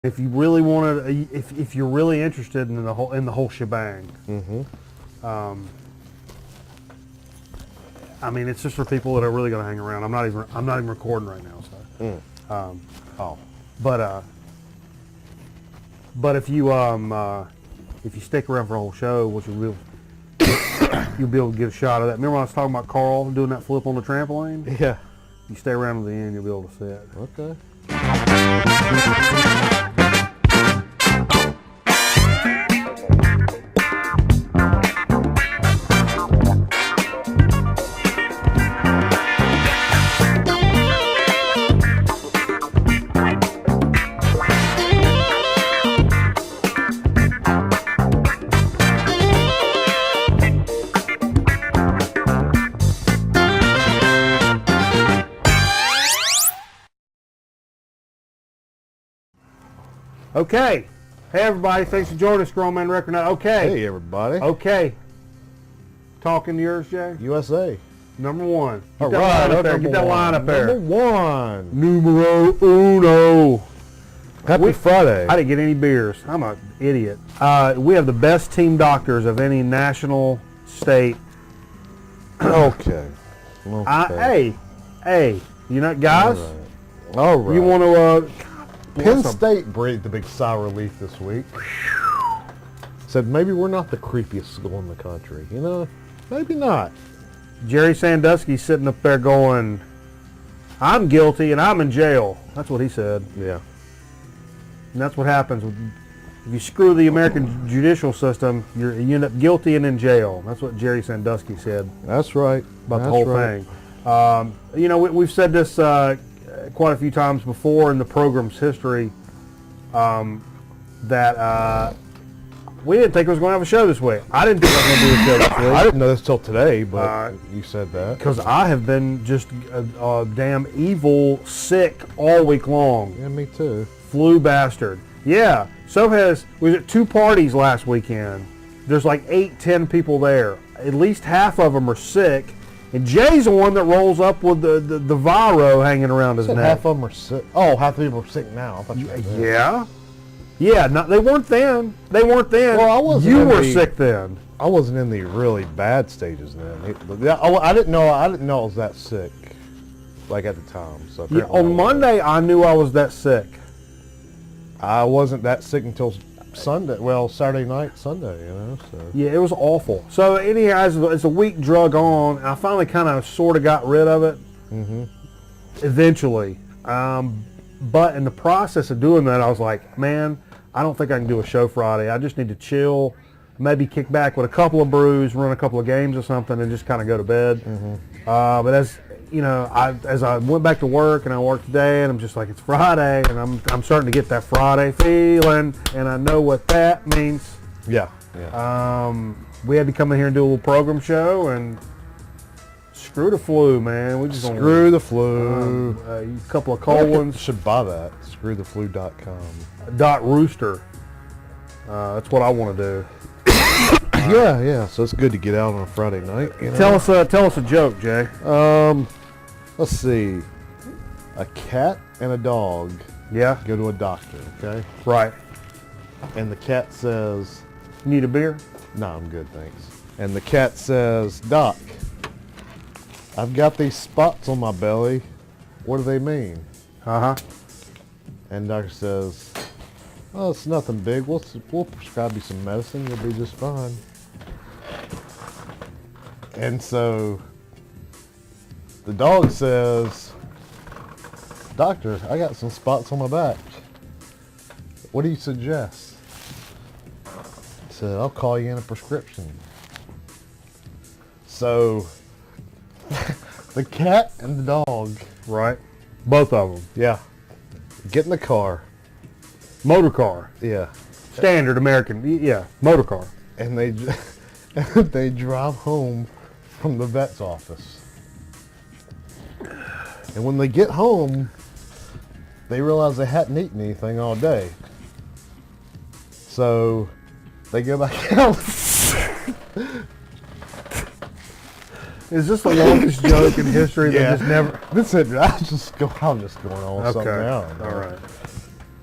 If you really want to, if you're really interested in the whole shebang, I mean, it's just for people that are really going to hang around. I'm not even recording right now, so. But if you stick around for the whole show, which you'll be able to get a shot of that. Remember when I was talking about Carl doing that flip on the trampoline? Yeah. You stay around to the end, you'll be able to see it. Okay. Okay. Hey, everybody. Thanks for joining us, Grown Man Record Night. Okay. Hey, everybody. Okay. Talking to yours, Jay? USA. Number one. All right. Get that line up there. Number one. Numero uno. Happy Friday. I didn't get any beers. I'm an idiot. We have the best team doctors of any national state. Okay. Hey. You know, guys? All right. You want to... Penn State breathed a big sigh of relief this week. Said maybe we're not the creepiest school in the country. You know, maybe not. Jerry Sandusky's sitting up there going, I'm guilty and I'm in jail. That's what he said. Yeah. And that's what happens. If you screw the American judicial system, you end up guilty and in jail. That's what Jerry Sandusky said. That's right. About the whole thing. You know, we've said this quite a few times before in the program's history that we didn't think we was going to have a show this week. I didn't think I was going to do a show this week. I didn't know this till today, but you said that. Because I have been just damn evil sick all week long. Yeah, me too. Flu bastard. Yeah. So was it 2 parties last weekend? There's like 8-10 people there. At least half of them are sick. And Jay's the one that rolls up with the Viro hanging around his neck. Half of them are sick. Oh, half the people are sick now. I thought you said that. Yeah. Yeah, no, they weren't then. Well, I wasn't. You were sick then. I wasn't in the really bad stages then. I didn't know I was that sick, like at the time. So yeah, on Monday, I knew I was that sick. I wasn't that sick until Sunday. Well, Saturday night, Sunday. You know. So. Yeah, it was awful. So anyhow, as the week drug on, I finally kind of sort of got rid of it. Eventually, but in the process of doing that, I was like, man, I don't think I can do a show Friday. I just need to chill, maybe kick back with a couple of brews, run a couple of games or something, and just kind of go to bed. But as you know, as I went back to work and I worked today, and I'm just like, it's Friday, and I'm starting to get that Friday feeling, and I know what that means. Yeah. We had to come in here and do a little program show, and screw the flu, man. We just screw the flu. A couple of cold ones. Should buy that. Screwtheflu.com. .rooster. That's what I want to do. Yeah. So it's good to get out on a Friday night. You know? Tell us a joke, Jay. Let's see. A cat and a dog. Yeah. Go to a doctor. Okay. Right. And the cat says, "Need a beer?" "No, I'm good, thanks." And the cat says, "Doc, I've got these spots on my belly. What do they mean?" And the doctor says, "Oh, it's nothing big. We'll prescribe you some medicine. You'll be just fine." And so the dog says, "Doctor, I got some spots on my back. What do you suggest?" He said, "I'll call you in a prescription." So the cat and the dog, right? Both of them. yeah, get in the car. Motor car. Yeah. Standard American. Yeah, motor car. And they drive home from the vet's office. And when they get home, they realize they hadn't eaten anything all day. So they go back out. Is this the longest joke in history that just never... I'm just going on with something else. All right.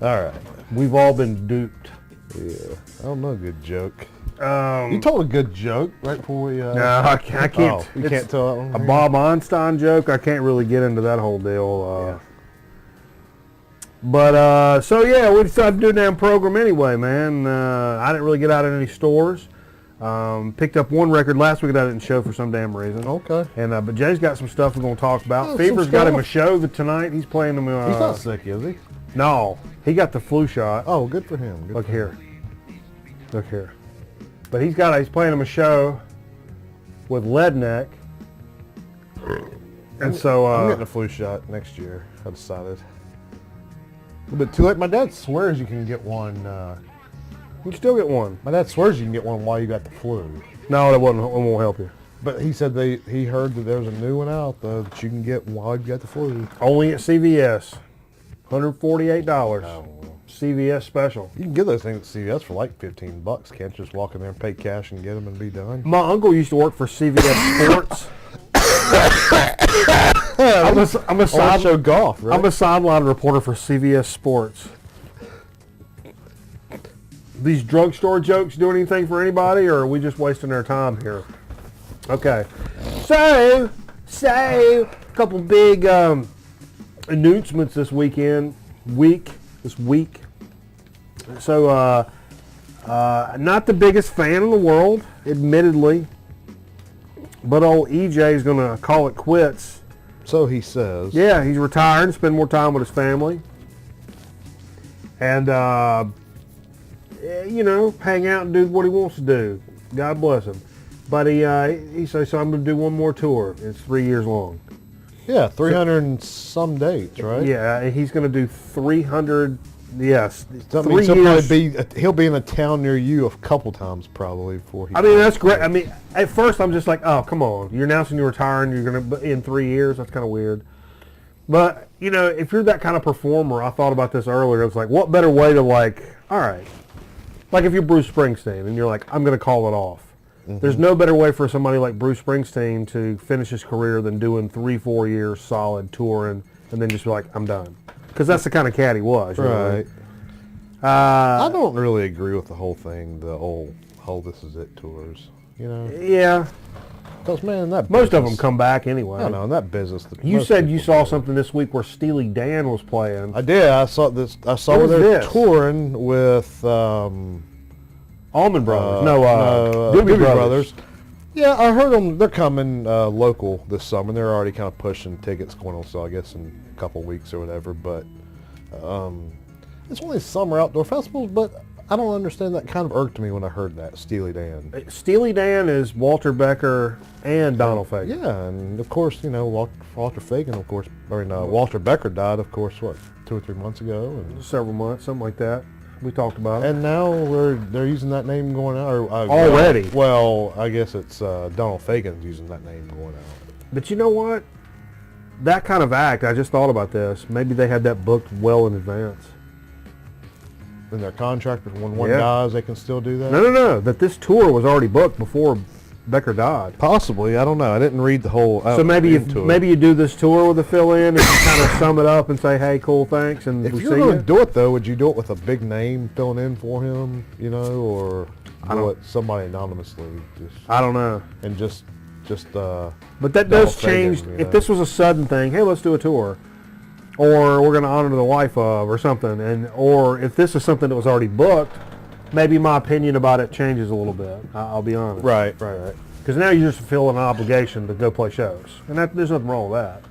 All right. We've all been duped. Yeah. I don't know a good joke. You You told a good joke right before we... no, I can't. Oh, you it's can't tell that one? a Bob Einstein joke. I can't really get into that whole deal. But, so yeah, we decided to do a damn program anyway, man. I didn't really get out in any stores. Picked up one record last week that I didn't show for some damn reason. Okay. And but Jay's got some stuff we're going to talk about. Oh, Fever's some got him a stuff. show tonight. He's playing them. He's not sick, is he? No, he got the flu shot. Oh, good for him. Good Look for here. Look here. But he's playing him a show with Leadneck. And so I'm getting a flu shot next year. I decided. A little bit too late. My dad swears you can get one. you can still get one. My dad swears you can get one while you got the flu. No, it won't help you. But he said he heard that there was a new one out though that you can get while you got the flu. Only at CVS. $148. Oh. CVS special. You can get those things at CVS for like $15. Can't you just walk in there and pay cash and get them and be done? My uncle used to work for CVS Sports. I'm a Show golf, right? I'm a sideline reporter for CVS Sports. These drugstore jokes do anything for anybody, or are we just wasting our time here? Okay. So a couple big announcements this week. So, not the biggest fan in the world, admittedly, but old EJ is going to call it quits. So he says. Yeah, he's retiring, spend more time with his family, and hang out and do what he wants to do. God bless him. But he says, so I'm going to do one more tour. It's 3 years long. Yeah, 300 and some dates, right? Yeah, he's going to do 300. Yes, That 3 means years. he'll be in a town near you a couple times probably before he. I mean, that's great. I mean, at first I'm just like, oh, come on. You're announcing you're retiring. You're going to in 3 years. That's kind of weird. But if you're that kind of performer, I thought about this earlier. It's like, what better way to all right, like if you're Bruce Springsteen and you're like, I'm going to call it off. Mm-hmm. There's no better way for somebody like Bruce Springsteen to finish his career than doing 3-4 years solid touring and then just be like, I'm done. Because that's the kind of cat he was. Right. I don't really agree with the whole thing, the whole this is it tours. Yeah. Because, man, that Most of business- them come back anyway. I know, in that business. You most said you people saw do. something this week where Steely Dan was playing. I did. I saw this. I saw What where is they're this? touring with Allman Brothers. Doobie Brothers. Yeah, I heard them. They're coming local this summer. They're already kind of pushing tickets going on sale, I guess, in a couple weeks or whatever. But it's only summer outdoor festivals. But I don't understand. That kind of irked me when I heard that Steely Dan. Steely Dan is Walter Becker and Donald Fagen. Yeah, and of course, Walter Fagen, of course. Walter Becker died, of course, 2 or 3 months ago. And Several months, something like that. We talked about it. And now they're using that name going out. Already? Well, I guess it's Donald Fagen's using that name going out. But you know what? That kind of act, I just thought about this. Maybe they had that booked well in advance. In their contract, when one Yeah. dies, they can still do that? No. That this tour was already booked before Becker died. Possibly. I don't know. I didn't read the whole. So maybe you do this tour with a fill-in and you kind of sum it up and say, hey, cool, thanks, and If we you're see going you. to do it, though, would you do it with a big name filling in for him, or do it somebody anonymously? I don't know. And just. But that Donald does Fagen, change. you If know. this was a sudden thing, hey, let's do a tour. Or we're going to honor the life of or something. Or if this is something that was already booked, maybe my opinion about it changes a little bit. I'll be honest. Right. Because now you're just fulfilling an obligation to go play shows. And there's nothing wrong with that.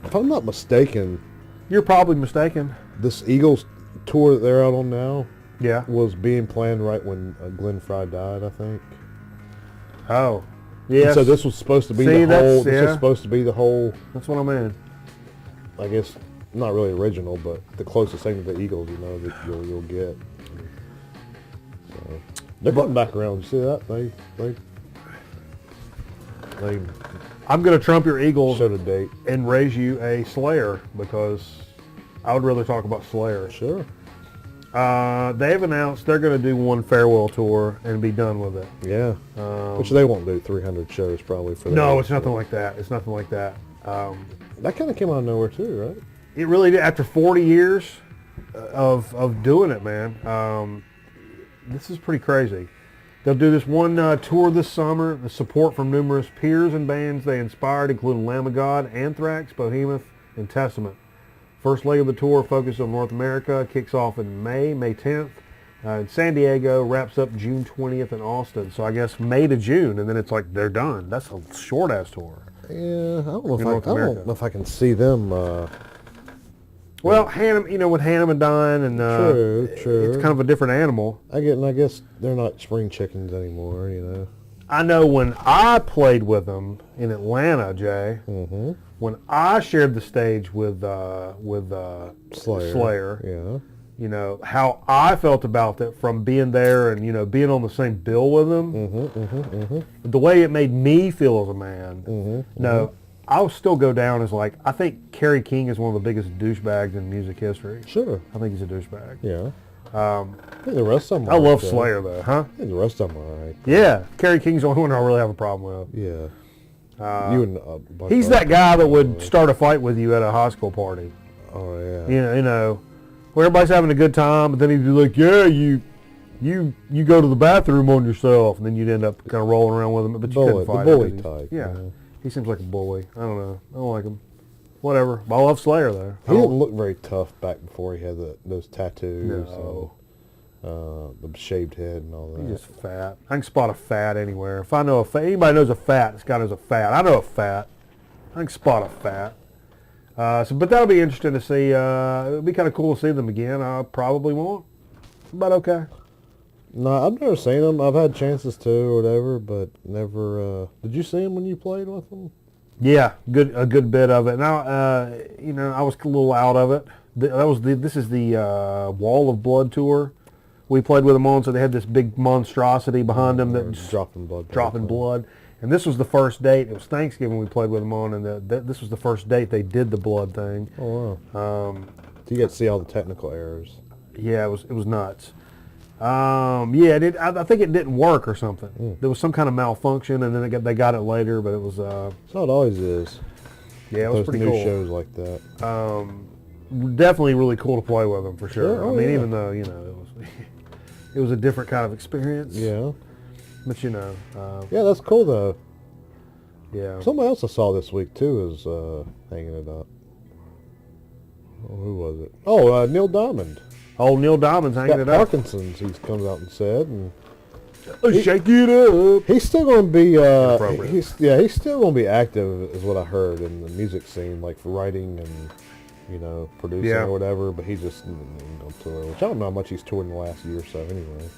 If I'm not mistaken, You're probably mistaken. this Eagles tour that they're out on now Yeah. was being planned right when Glenn Fry died, I think. Oh. And Yes. so this was supposed to be See, the whole. This yeah. was supposed to be the whole. That's what I mean. I guess not really original, but the closest thing to the Eagles, that you'll get. So they're coming back around. You see that? They I'm going to trump your Eagles showed a date. and raise you a Slayer because I would rather talk about Slayer. Sure. They've announced they're going to do one farewell tour and be done with it. Yeah. Which they won't do 300 shows probably for. No, that. it's nothing like that. It's nothing like that. That kind of came out of nowhere too, right? It really did. After 40 years, of doing it, man. This is pretty crazy. They'll do this one tour this summer. The support from numerous peers and bands they inspired, including Lamb of God, Anthrax, Behemoth, and Testament. First leg of the tour focused on North America, kicks off in May 10th. In San Diego, wraps up June 20th in Austin. So I guess May to June, and then it's like they're done. That's a short-ass tour. Yeah, I don't know if I can see them. Well, Hannum, with Hannum and Dine, and true. it's kind of a different animal. I guess they're not spring chickens anymore. I know when I played with them in Atlanta, Jay. Mm-hmm. When I shared the stage with Slayer, yeah. How I felt about it from being there and being on the same bill with them. Mm-hmm. The way it made me feel as a man. Mm-hmm. No, I'll still go down as I think Kerry King is one of the biggest douchebags in music history. Sure. I think he's a douchebag. Yeah. I think the rest of them. I love Slayer though, huh? I think the rest of them are alright. Yeah, Kerry King's the only one I really have a problem with. Yeah. You and he's that guy that would start a fight with you at a high school party. Oh yeah. Where everybody's having a good time, but then he'd be like, "Yeah, you go to the bathroom on yourself," and then you'd end up kind of rolling around with him. But you couldn't fight the bully him. type. Yeah, he seems like a bully. I don't know. I don't like him. Whatever. But I love Slayer though. He didn't look very tough back before he had those tattoos. No. The shaved head and all that. He's just fat. I can spot a fat anywhere. If I know anybody knows a fat, this guy knows a fat. I know a fat. I can spot a fat. But that'll be interesting to see. It'll be kind of cool to see them again. I probably won't, but okay. No, I've never seen them. I've had chances to or whatever, but never. Did you see them when you played with them? Yeah, a good bit of it. Now, I was a little out of it. This is the Wall of Blood tour. We played with them on, so they had this big monstrosity behind them that just dropping blood. And this was the first date. It was Thanksgiving we played with them on, and this was the first date they did the blood thing. Oh wow! So you got to see all the technical errors. Yeah, it was nuts. I think it didn't work or something. There was some kind of malfunction, and then they got it later, but it was. That's how it always is. Yeah, it was pretty cool. New shows like that. Definitely really cool to play with them for sure. Sure. I mean, even though it was a different kind of experience. Yeah. But yeah, that's cool though. Yeah. Somebody else I saw this week too is hanging it up. Oh, who was it? Oh, Neil Diamond. Oh, Neil Diamond's hanging it up. Parkinson's, he's come out and said, and shake it up. he's still going to be. Inappropriate. He's still going to be active, is what I heard in the music scene, like for writing and producing or whatever. But he just tour, which I don't know how much he's toured in the last year or so. Anyway.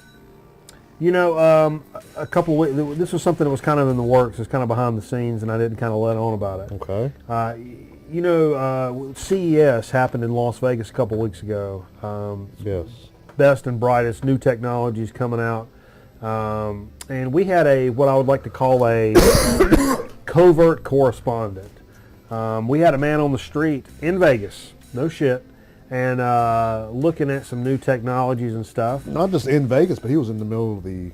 A couple of weeks, this was something that was kind of in the works. It's kind of behind the scenes, and I didn't kind of let on about it. Okay. CES happened in Las Vegas a couple of weeks ago. Yes. Best and brightest new technologies coming out. And we had what I would like to call a covert correspondent. We had a man on the street in Vegas, no shit, and looking at some new technologies and stuff. Not just in Vegas, but he was in the middle of the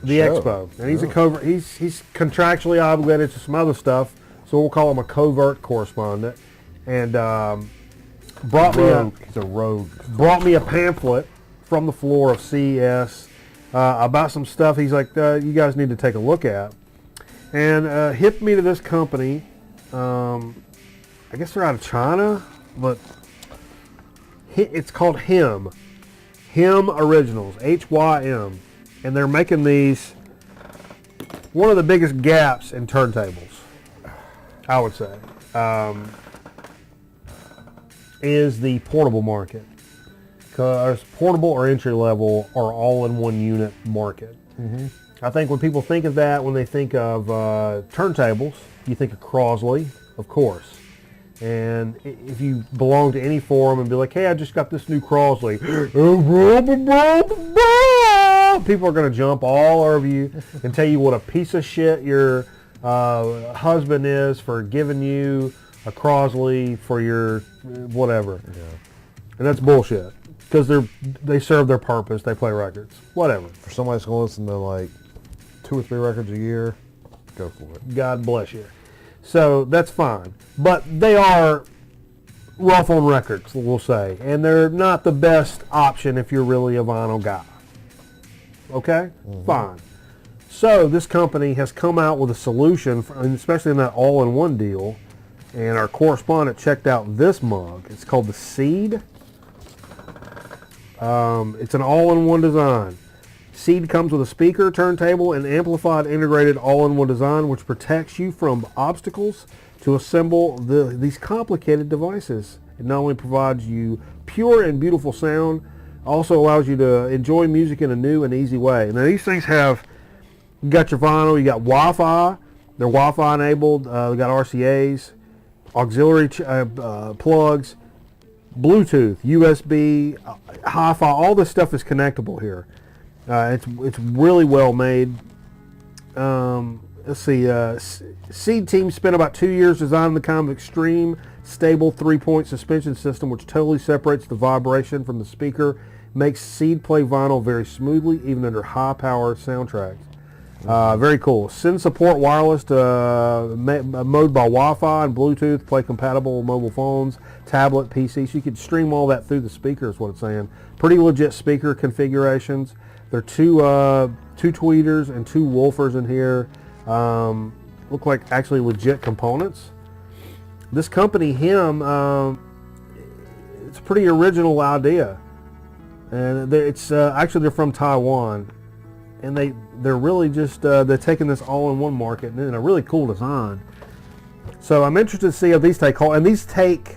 show. Expo, and he's a covert. He's contractually obligated to some other stuff, so we'll call him a covert correspondent. And brought me a pamphlet from the floor of CES about some stuff. He's like, you guys need to take a look at, and hipped me to this company. I guess they're out of China, but it's called Hym Originals, HYM, and they're making these. One of the biggest gaps in turntables, I would say, is the portable market. Because portable or entry level are all in one unit market. Mm-hmm. I think when people think of that, when they think of turntables, you think of Crosley, of course. And if you belong to any forum and be like, hey, I just got this new Crosley, people are going to jump all over you and tell you what a piece of shit your husband is for giving you a Crosley for your whatever. Yeah. And that's bullshit. Because they serve their purpose. They play records. Whatever. For somebody that's going to listen to like 2 or 3 records a year, go for it. God bless you. So that's fine. But they are rough on records, we'll say. And they're not the best option if you're really a vinyl guy. Okay? Fine. So this company has come out with a solution, especially in that all-in-one deal. And our correspondent checked out this mug. It's called the Seed. It's an all-in-one design. Seed comes with a speaker, turntable, and amplified integrated all-in-one design, which protects you from obstacles to assemble these complicated devices. It not only provides you pure and beautiful sound, also allows you to enjoy music in a new and easy way. Now these things have, you got your vinyl, you got Wi-Fi, they're Wi-Fi enabled, they got RCAs, auxiliary plugs, Bluetooth, USB, Hi-Fi, all this stuff is connectable here. It's really well made. Let's see, Seed team spent about 2 years designing the kind of extreme, stable 3-point suspension system which totally separates the vibration from the speaker, makes Seed play vinyl very smoothly, even under high-power soundtracks. Very cool. Send support wireless to mode by Wi-Fi and Bluetooth, play compatible with mobile phones, tablet, PC. So you could stream all that through the speaker is what it's saying. Pretty legit speaker configurations. There are two tweeters and 2 woofers in here. Look like actually legit components. This company, it's a pretty original idea. And actually they're from Taiwan. And they're really just, they're taking this all-in-one market in a really cool design. So I'm interested to see how these take hold. And these take,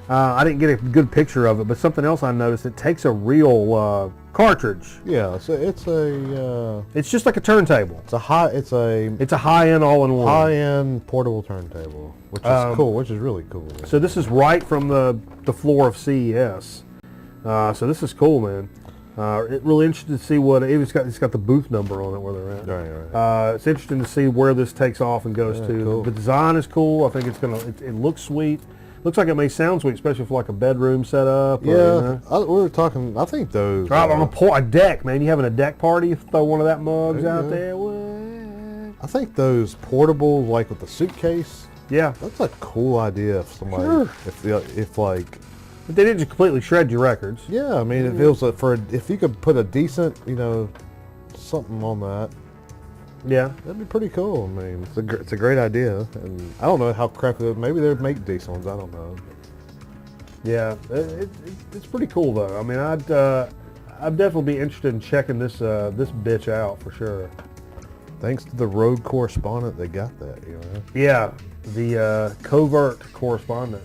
I didn't get a good picture of it, but something else I noticed, it takes a real cartridge. Yeah, so it's just like a turntable. It's a high-end all-in-one. High-end portable turntable, which is cool, which is really cool. So this is right from the floor of CES. So this is cool, man. Really interested to see what it's got the booth number on it where they're at. Right. It's interesting to see where this takes off and goes to. Cool. The design is cool. I think it looks sweet. Looks like it may sound sweet, especially for like a bedroom setup. Yeah, we were talking. I think those. Right on a deck, man. You having a deck party? You throw one of that mugs out there. What? I think those portable, like with the suitcase. Yeah, that's a cool idea. If somebody, if like. But they didn't just completely shred your records. Yeah, I mean, if it was if you could put a decent, something on that. Yeah, that'd be pretty cool. I mean, it's a great idea, and I don't know how crappy. Maybe they'd make decent ones. I don't know. Yeah, it's pretty cool though. I mean, I'd definitely be interested in checking this bitch out for sure. Thanks to the road correspondent, they got that. Yeah, the covert correspondent.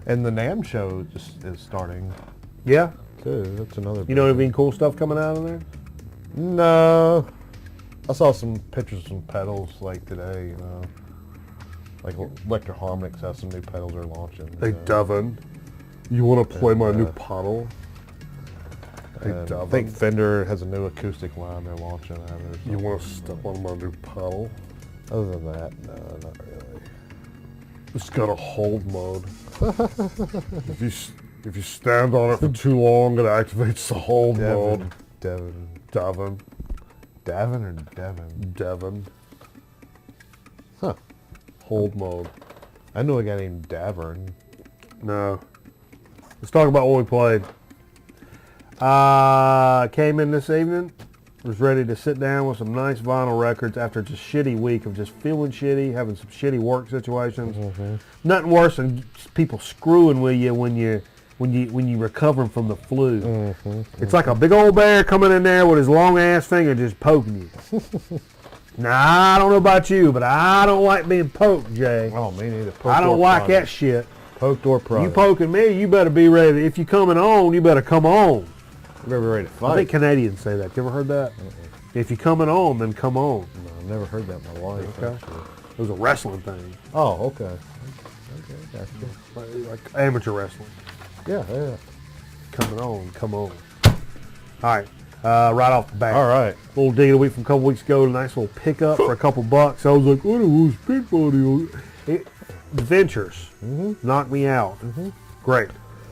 And the NAMM show just is starting. Yeah, too. That's another. You know any cool stuff coming out of there? No. I saw some pictures of some pedals like today, Like Electro Harmonix has some new pedals they're launching. Hey, Devin, you want to play my new pedal? Hey, Devin. I think Fender has a new acoustic line they're launching. You want to step on my new pedal? Other than that, no, not really. It's got a hold mode. If you stand on it for too long, it activates the hold mode. Devin. Devin. Davin or Devin? Devin. Huh. Hold mode. I know a guy named Davern. No. Let's talk about what we played. Came in this evening. Was ready to sit down with some nice vinyl records after just a shitty week of just feeling shitty, having some shitty work situations. Mm-hmm. Nothing worse than people screwing with you when you recovering from the flu. Mm-hmm. It's like a big old bear coming in there with his long ass finger just poking you. Now I don't know about you, but I don't like being poked, Jay. Oh, me neither. I don't like that shit. Poked or prodded. You poking me, you better be ready. If you coming on, you better come on. You better be ready to fight. I think Canadians say that. You ever heard that? If you're coming on, then come on. No, I've never heard that in my life. Okay. Actually. It was a wrestling thing. Oh, okay. Okay, gotcha. Like amateur wrestling. Yeah. Coming on, come on. All right, right off the bat. All right. Little dig of the week from a couple weeks ago. A nice little pickup for a couple bucks. I was like, what was Pink Body? Ventures knocked me out. Mm-hmm. Great.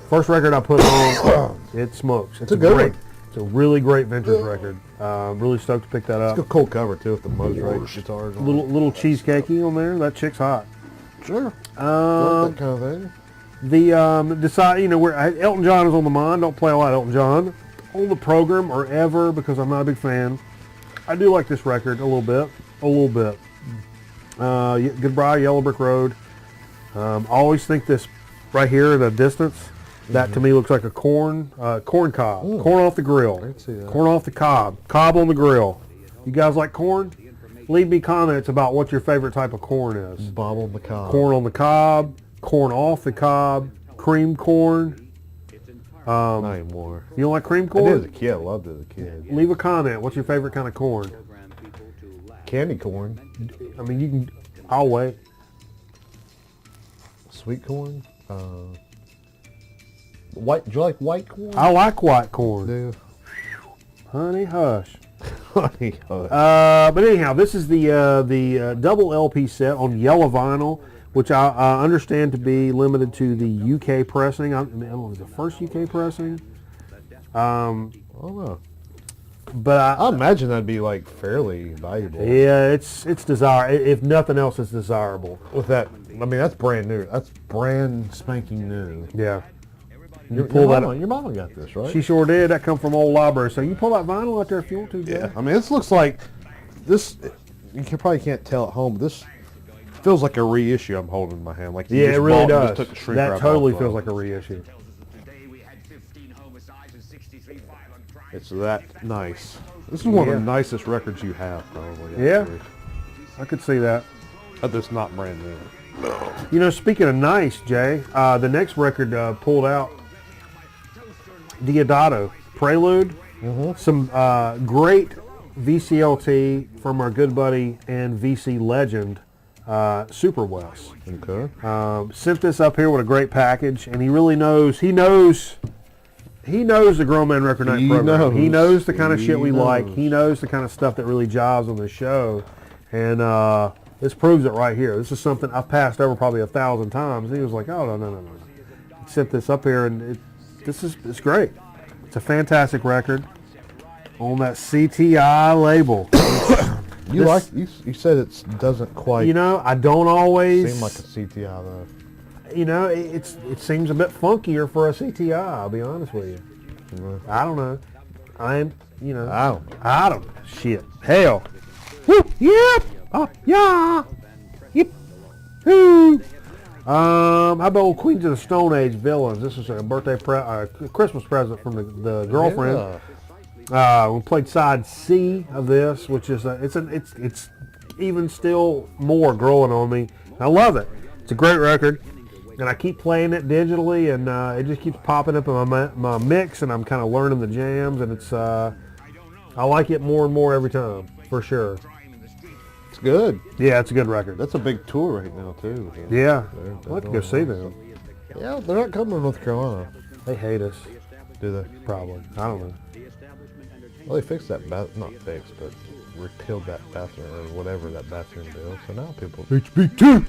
First record I put on, it smokes. It's a good one. It's a really great Ventures record. Really stoked to pick that up. It's a cool cover too with the Mosrite guitars on little cheesecakey on there. That chick's hot. Sure. Like that kind of thing. decide, where Elton John is on the mind. Don't play a lot of Elton John on the program or ever because I'm not a big fan. I do like this record a little bit. Goodbye Yellow Brick Road. I always think this right here in the distance, that to me looks like a corn cob. Corn off the grill. I can see that. Corn off the cob. Cob on the grill. You guys like corn? Leave me comments about what your favorite type of corn is. Bob on the cob. Corn on the cob, corn off the cob, cream corn. Not anymore. You don't like cream I corn? did as a kid. I loved it as a kid. Leave a comment. What's your favorite kind of corn? Candy corn. I mean, you can. I'll wait. Sweet corn. White. Do you like white corn? I like white corn. Do. Honey hush. Honey hush. But anyhow, this is the double LP set on yellow vinyl, which I understand to be limited to the UK pressing. I don't know, was it the first UK pressing? I don't know. But I imagine that'd be like fairly valuable. yeah, it's desirable. If nothing else, it's desirable. With that, I mean, that's brand new. That's brand spanking new. Yeah. Your mama got this, right? She sure did. That come from old library. So you pull that vinyl out there if you want to, Jay. Yeah. I mean, this looks like this. Probably can't tell at home, but this feels like a reissue I'm holding in my hand. Like you Yeah, just it really bought and does. just took a shrink That wrap totally off feels of. like a reissue. It's that nice. This is one of Yeah. the nicest records you have, probably. Yeah. Actually. I could see that. But it's not brand new. Speaking of nice, Jay, the next record pulled out, Diodato, Prelude. Some great VCLT from our good buddy and VC legend, Super Wes. Okay. Sent this up here with a great package, and he really knows. He knows the Grown Man Record Night program. He knows the kind of shit we like. He knows the kind of stuff that really jives on the show, and this proves it right here. This is something I've passed over probably 1,000 times. And he was like, "Oh no!" He sent this up here, and it's great. It's a fantastic record on that CTI label. You said it doesn't quite I don't always seem like a CTI though. it seems a bit funkier for a CTI, I'll be honest with you. I don't know. I don't know. Shit. Hell. Woo, yep. Oh, yeah. Yep. Woo. How about old Queens of the Stone Age Villains? This was a Christmas present from the girlfriend. We played side C of this, which is it's even still more growing on me. I love it. It's a great record, and I keep playing it digitally, and it just keeps popping up in my mix, and I'm kind of learning the jams, and it's I like it more and more every time, for sure. It's good. Yeah, it's a good record. That's a big tour right now too. Yeah, They're I'd like to go see them. Yeah, they're not coming to North Carolina, They hate us, do they? probably. I don't know. Well, they fixed that not fixed, but repealed that bathroom or whatever that bathroom bill. So now people HB2.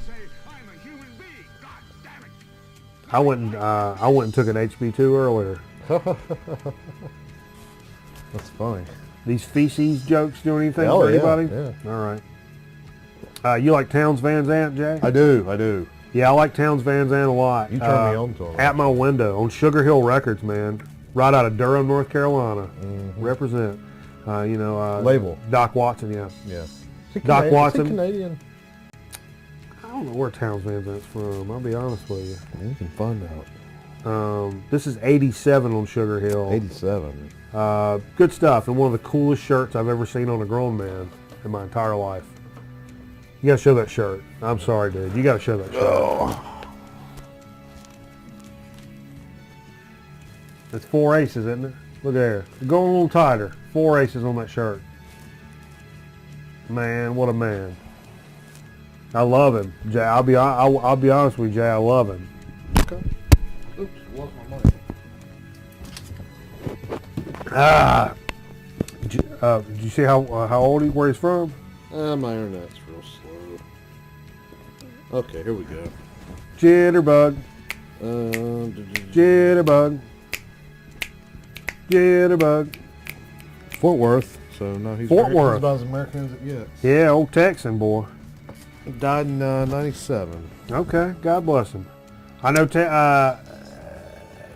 I went and took an HB2 earlier. That's funny. These feces jokes do anything Oh, for yeah, anybody? yeah. All right. You like Townes Van Zandt, Jay? I do. Yeah, I like Townes Van Zandt a lot. You turned me on to him. At my window on Sugar Hill Records, man. Right out of Durham, North Carolina. Represent. Label. Doc Watson, yeah. Yeah. Doc Watson. Is he Canadian? I don't know where Townes Van Zandt's from. I'll be honest with you. You can find out. This is 87 on Sugar Hill. 87. Good stuff, and one of the coolest shirts I've ever seen on a grown man in my entire life. You gotta show that shirt. I'm sorry, dude. You gotta show that shirt. Oh. It's 4 aces, isn't it? Look there. Going a little tighter. 4 aces on that shirt. Man, what a man. I love him, Jay. I'll be honest with you, Jay. I love him. Okay. Oops, lost my money. Did you see how old where he's from? My internet's real slow. Okay, here we go. Jitterbug. Jitterbug. Jitterbug. Fort Worth. So no, he's Fort Worth. He's about as American as it gets. Yeah, old Texan boy. He died in 97. Okay, God bless him. I know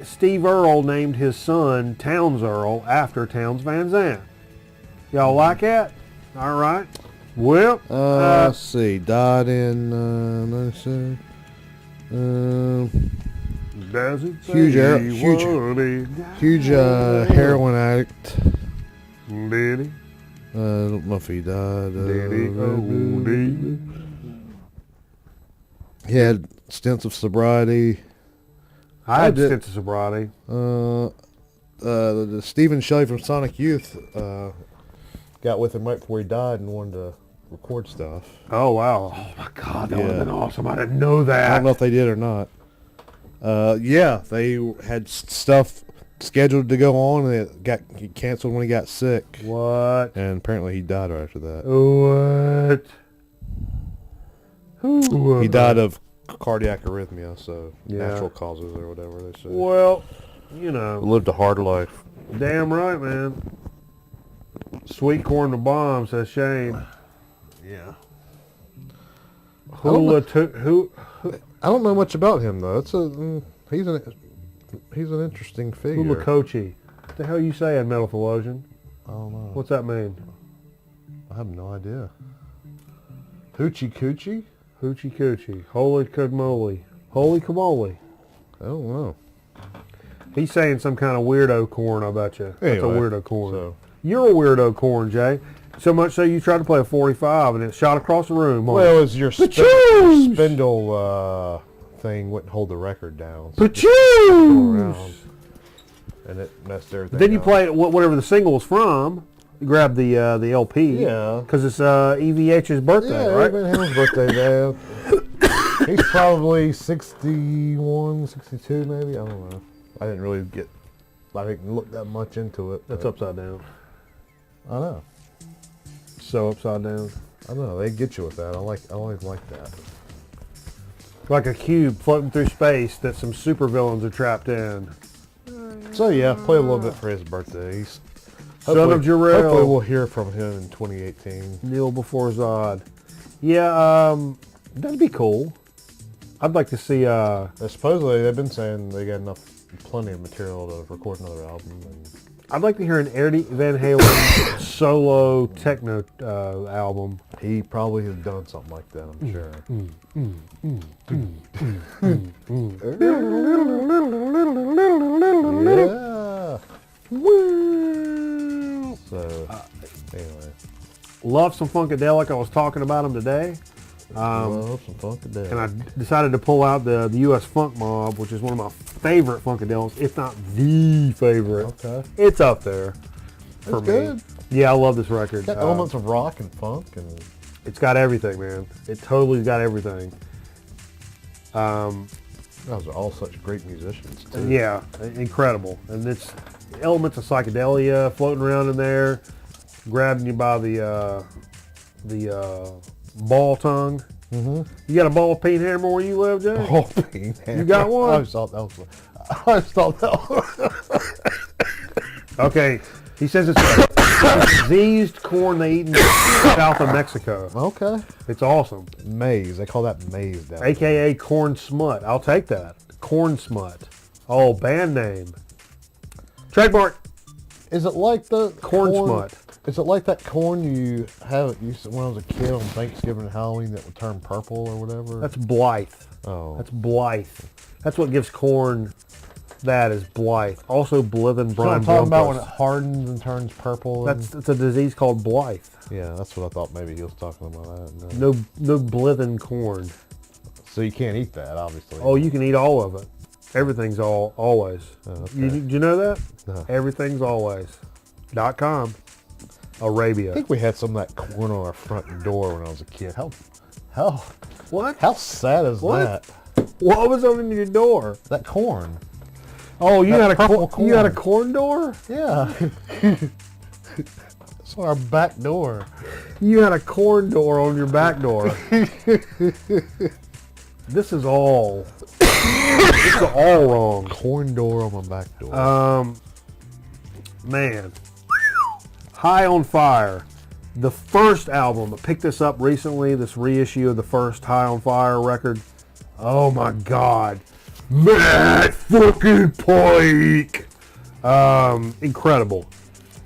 Steve Earle named his son Towns Earl after Towns Van Zandt. Y'all like that? All right. Well, let's see. Died in 97. does it say Huge heroin addict. Did he? I don't know if he died. Did he? He had stints of sobriety. I had stints of sobriety. The Stephen Shelley from Sonic Youth got with him right before he died and wanted to record stuff. Oh, wow. Oh, my God. That would have been awesome. I didn't know that. I don't know if they did or not. Yeah, they had stuff scheduled to go on, and it got canceled when he got sick. What? And apparently he died right after that. What? Who? He died of cardiac arrhythmia, so natural causes or whatever they say. Well, you know. Lived a hard life. Damn right, man. Sweet corn to bomb, says Shane. Yeah. Hula I don't know much about him though. He's an interesting figure. Hula Kochi. What the hell you saying, Metal Theologian? I don't know. What's that mean? I have no idea. Hoochie Coochie? Hoochie Coochie. Holy Kamoli. Holy Kamoli. I don't know. He's saying some kind of weirdo corn, I bet you. That's a weirdo corn. So. You're a weirdo corn, Jay. So much so you tried to play a 45 and it shot across the room. Well, it was your spindle thing wouldn't hold the record down. So and it messed everything Then you up. play whatever the single was from. You grab the LP. Yeah. Because it's EVH's birthday, right? Yeah, his birthday, man. He's probably 61, 62 maybe. I don't know. I didn't look that much into it. That's upside down. I know. So upside down. I know. They get you with that. I always like that. Like a cube floating through space that some supervillains are trapped in. So yeah, play a little bit for his birthday. Son of Jarrell. Hopefully we'll hear from him in 2018. Kneel before Zod. Yeah, that'd be cool. I'd like to see. Supposedly they've been saying they got plenty of material to record another album. And I'd like to hear an Eddie Van Halen solo techno album. he probably has done something like that, I'm sure. Yeah. So, anyway. Love some Funkadelic. I was talking about them today. Love some Funkadelic. And I decided to pull out the U.S. Funk Mob, which is one of my favorite Funkadelics, if not the favorite. Okay. It's up there for It's me. good. Yeah, I love this record. Got elements of rock and funk and It's got everything, man. It totally got everything. those are all such great musicians too. Yeah, incredible. And it's elements of psychedelia floating around in there, grabbing you by the ball tongue. Mm-hmm. You got a ball peen hammer where you live, Jay? Ball peen hammer. You got one? I just thought that was Okay, he says it's a diseased corn they eat in south of Mexico. Okay. It's awesome. Maize. They call that maize down AKA corn smut. I'll take that. Corn smut. Oh, band name. Trademark. there. Is it like the Corn smut. Is it like that corn you used to, when I was a kid on Thanksgiving and Halloween that would turn purple or whatever? That's Blythe. Oh. That's Blythe. That's what gives corn that is Blythe. Also Blithen So Brian I'm talking about when it Blomqvist. hardens and turns purple. It's a disease called Blythe. Yeah, that's what I thought maybe he was talking about. That. No. No Blithen corn. So you can't eat that, obviously. Oh, you can eat all of it. Everything's always. Oh, okay. Did you know that? No. Everything's always. .com. Arabia. I think we had some of that corn on our front door when I was a kid. How What? How sad is What? that? What was on your door? That corn. Oh, you That had a purple corn. You had a corn. corn door? Yeah. It's on our back door. You had a corn door on your back door. This is all wrong. Corn door on my back door. Man. High on Fire. The first album, I picked this up recently, this reissue of the first High on Fire record. Oh my God. Matt fucking Pike. Incredible.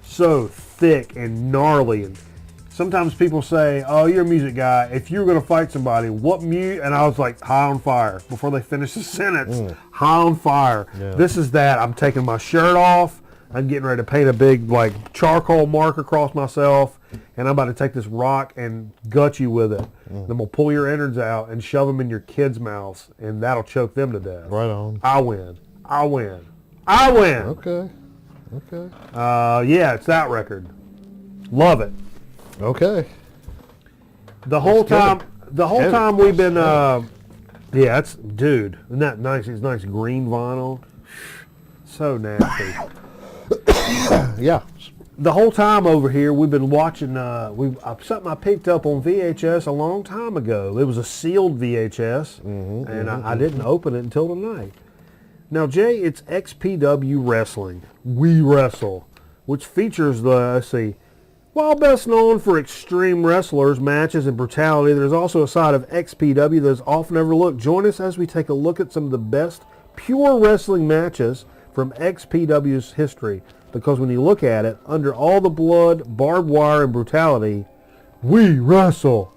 So thick and gnarly. And sometimes people say, oh, you're a music guy. If you were going to fight somebody, what mute? And I was like, high on fire before they finish the sentence. High on fire. Yeah. This is that. I'm taking my shirt off. I'm getting ready to paint a big like charcoal mark across myself. And I'm about to take this rock and gut you with it. Then we'll pull your innards out and shove them in your kids' mouths. And that'll choke them to death. Right on. I win. I win. I win. Okay. Okay. Yeah, it's that record. Love it. Okay. The whole time we've been, yeah, it's, dude, isn't that nice? It's nice green vinyl. So nasty. Yeah. The whole time over here, we've been watching, something I picked up on VHS a long time ago. It was a sealed VHS, and I didn't open it until tonight. Now, Jay, it's XPW Wrestling. We Wrestle, which features let's see, while best known for extreme wrestlers, matches, and brutality, there's also a side of XPW that is often overlooked. Join us as we take a look at some of the best pure wrestling matches from XPW's history. Because when you look at it, under all the blood, barbed wire, and brutality, we wrestle.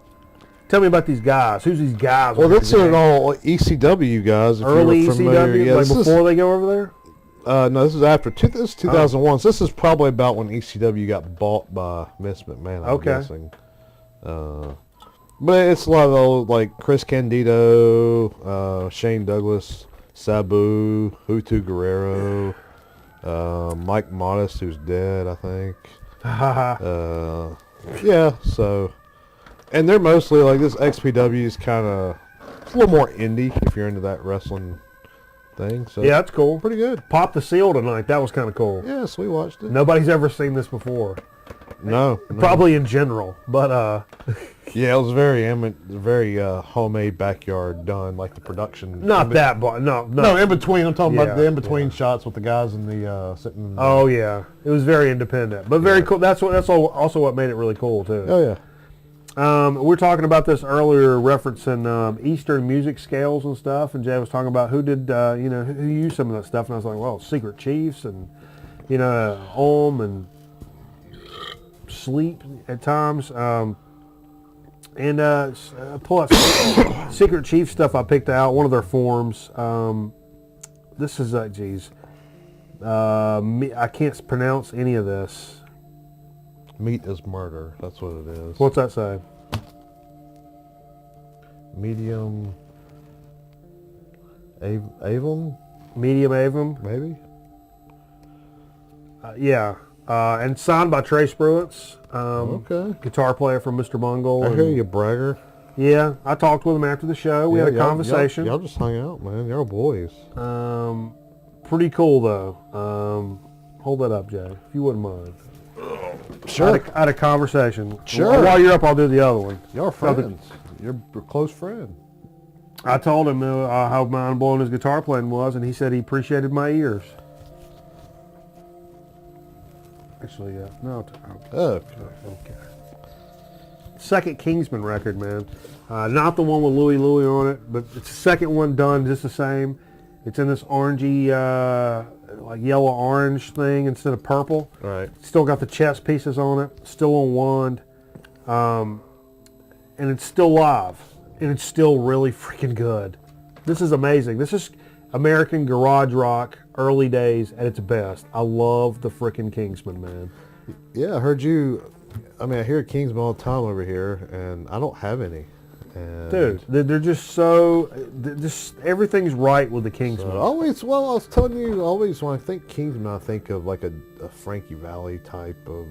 Tell me about these guys. Who's these guys? Well, that's all ECW guys. If early you were familiar. ECW, Yeah, like before they go over there? No, this is after. This is 2001. So this is probably about when ECW got bought by Vince McMahon, I'm guessing. But it's a lot of old, like Chris Candido, Shane Douglas, Sabu, Hutu Guerrero, Mike Modest, who's dead, I think. Yeah, so... And they're mostly like this. XPW is kind of a little more indie if you're into that wrestling thing. So yeah, that's cool. Pretty good. Pop the Seal tonight. That was kind of cool. Yes, we watched it. Nobody's ever seen this before. No. Probably in general, but yeah, it was very homemade backyard done, like the production. Not that, but no, in between. I'm talking about the in between shots with the guys in the sitting. In the, oh yeah, it was very independent, but very cool. That's also what made it really cool too. Oh yeah. We were talking about this earlier, referencing Eastern music scales and stuff, and Jay was talking about who did, who used some of that stuff, and I was like, well, Secret Chiefs and, Om and Sleep at times. Pull out some Secret Chief stuff I picked out, one of their forms. This is, I can't pronounce any of this. Meat is murder. That's what it is. What's that say? Medium Avon? Medium Avon? Maybe? Yeah. And signed by Trace Pruitt's. Okay. Guitar player from Mr. Bungle. I hear you, bragger. Yeah. I talked with him after the show. We had a conversation. Y'all just hung out, man. Y'all boys. Pretty cool, though. Hold that up, Jay, if you wouldn't mind. Sure. I had a conversation. Sure. While you're up, I'll do the other one. Y'all friends. You're a close friend. I told him how mind-blowing his guitar playing was, and he said he appreciated my ears. Actually, yeah. No. Okay. Second Kingsman record, man. Not the one with Louie on it, but it's the second one done just the same. It's in this orangey, like yellow-orange thing instead of purple. Right. Still got the chest pieces on it. Still on wand. And it's still live. And it's still really freaking good. This is amazing. This is American garage rock, early days at its best. I love the freaking Kingsman, man. Yeah, I heard you. I mean, I hear Kingsman all the time over here, and I don't have any. And dude, they're just so, everything's right with the Kingsman. I was telling you, always when I think Kingsman, I think of like a Frankie Valli type of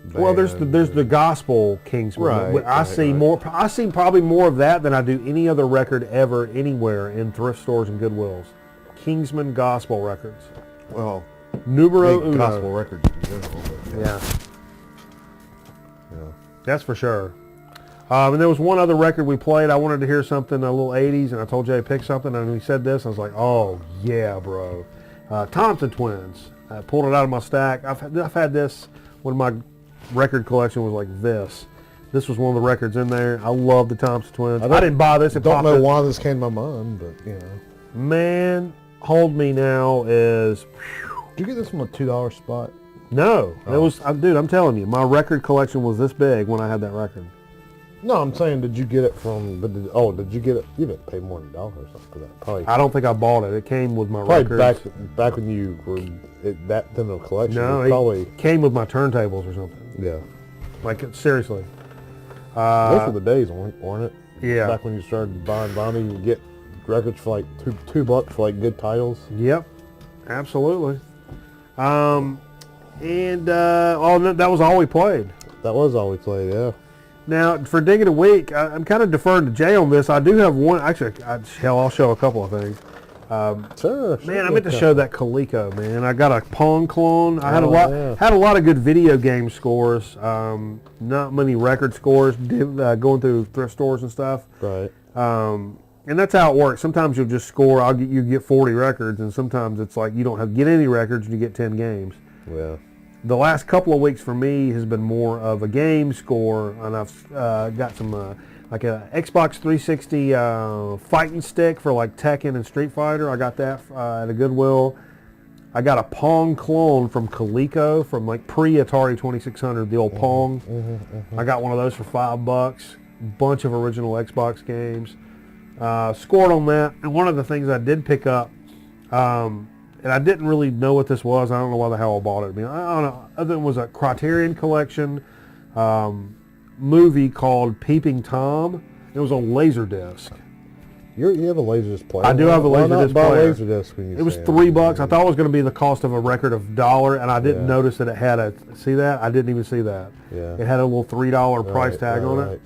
band. Well, there's the gospel Kingsman. Right, I see probably more of that than I do any other record ever anywhere in thrift stores and Goodwills. Kingsman gospel records. Well, numero uno. Gospel records in general. But yeah. That's for sure. And there was one other record we played. I wanted to hear something a little 80s, and I told Jay to pick something, and he said this. I was like, oh, yeah, bro. Thompson Twins. I pulled it out of my stack. I've had this when my record collection was like this. This was one of the records in there. I love the Thompson Twins. I didn't buy this. I don't know why this came to my mind, but, Man, hold me now is... Did you get this from a $2 spot? No. It was, dude, I'm telling you, my record collection was this big when I had that record. No, I'm saying, did you get it from... Did you get it... You didn't pay more than $1 or something for that. Probably. I don't think I bought it. It came with my Probably records. back when you were that thin of a collection. No, it probably came with my turntables or something. Yeah. Like, seriously. Those were the days, weren't it? Yeah. Back when you started buying vinyl, you could get records for like $2 for like good titles. Yep. Absolutely. That was all we played. That was all we played, yeah. Now, for Dig of the Week, I'm kind of deferring to Jay on this. I do have one. Actually, I'll show a couple of things. Sure. Man, I meant to show that Coleco, man. I got a Pong clone. I had a lot of good video game scores. Not many record scores. Going through thrift stores and stuff. Right. And that's how it works. Sometimes you'll just score. You get 40 records, and sometimes it's like you don't get any records and you get 10 games. Yeah. The last couple of weeks for me has been more of a game score, and I've got some like a Xbox 360 fighting stick for like Tekken and Street Fighter. I got that at a Goodwill. I got a Pong clone from Coleco from like pre-Atari 2600, the old Pong. I got one of those for $5. Bunch of original Xbox games. Scored on that, and one of the things I did pick up, and I didn't really know what this was. I don't know why the hell I bought it. I mean, I don't know. Other than it was a Criterion Collection movie called Peeping Tom. It was on Laserdisc. You have a Laserdisc player. I do have a Laserdisc player. Laserdisc when you it was $3. I thought it was going to be the cost of a record of $1, and I didn't notice that it had a. See that? I didn't even see that. Yeah. It had a little $3 price tag on it.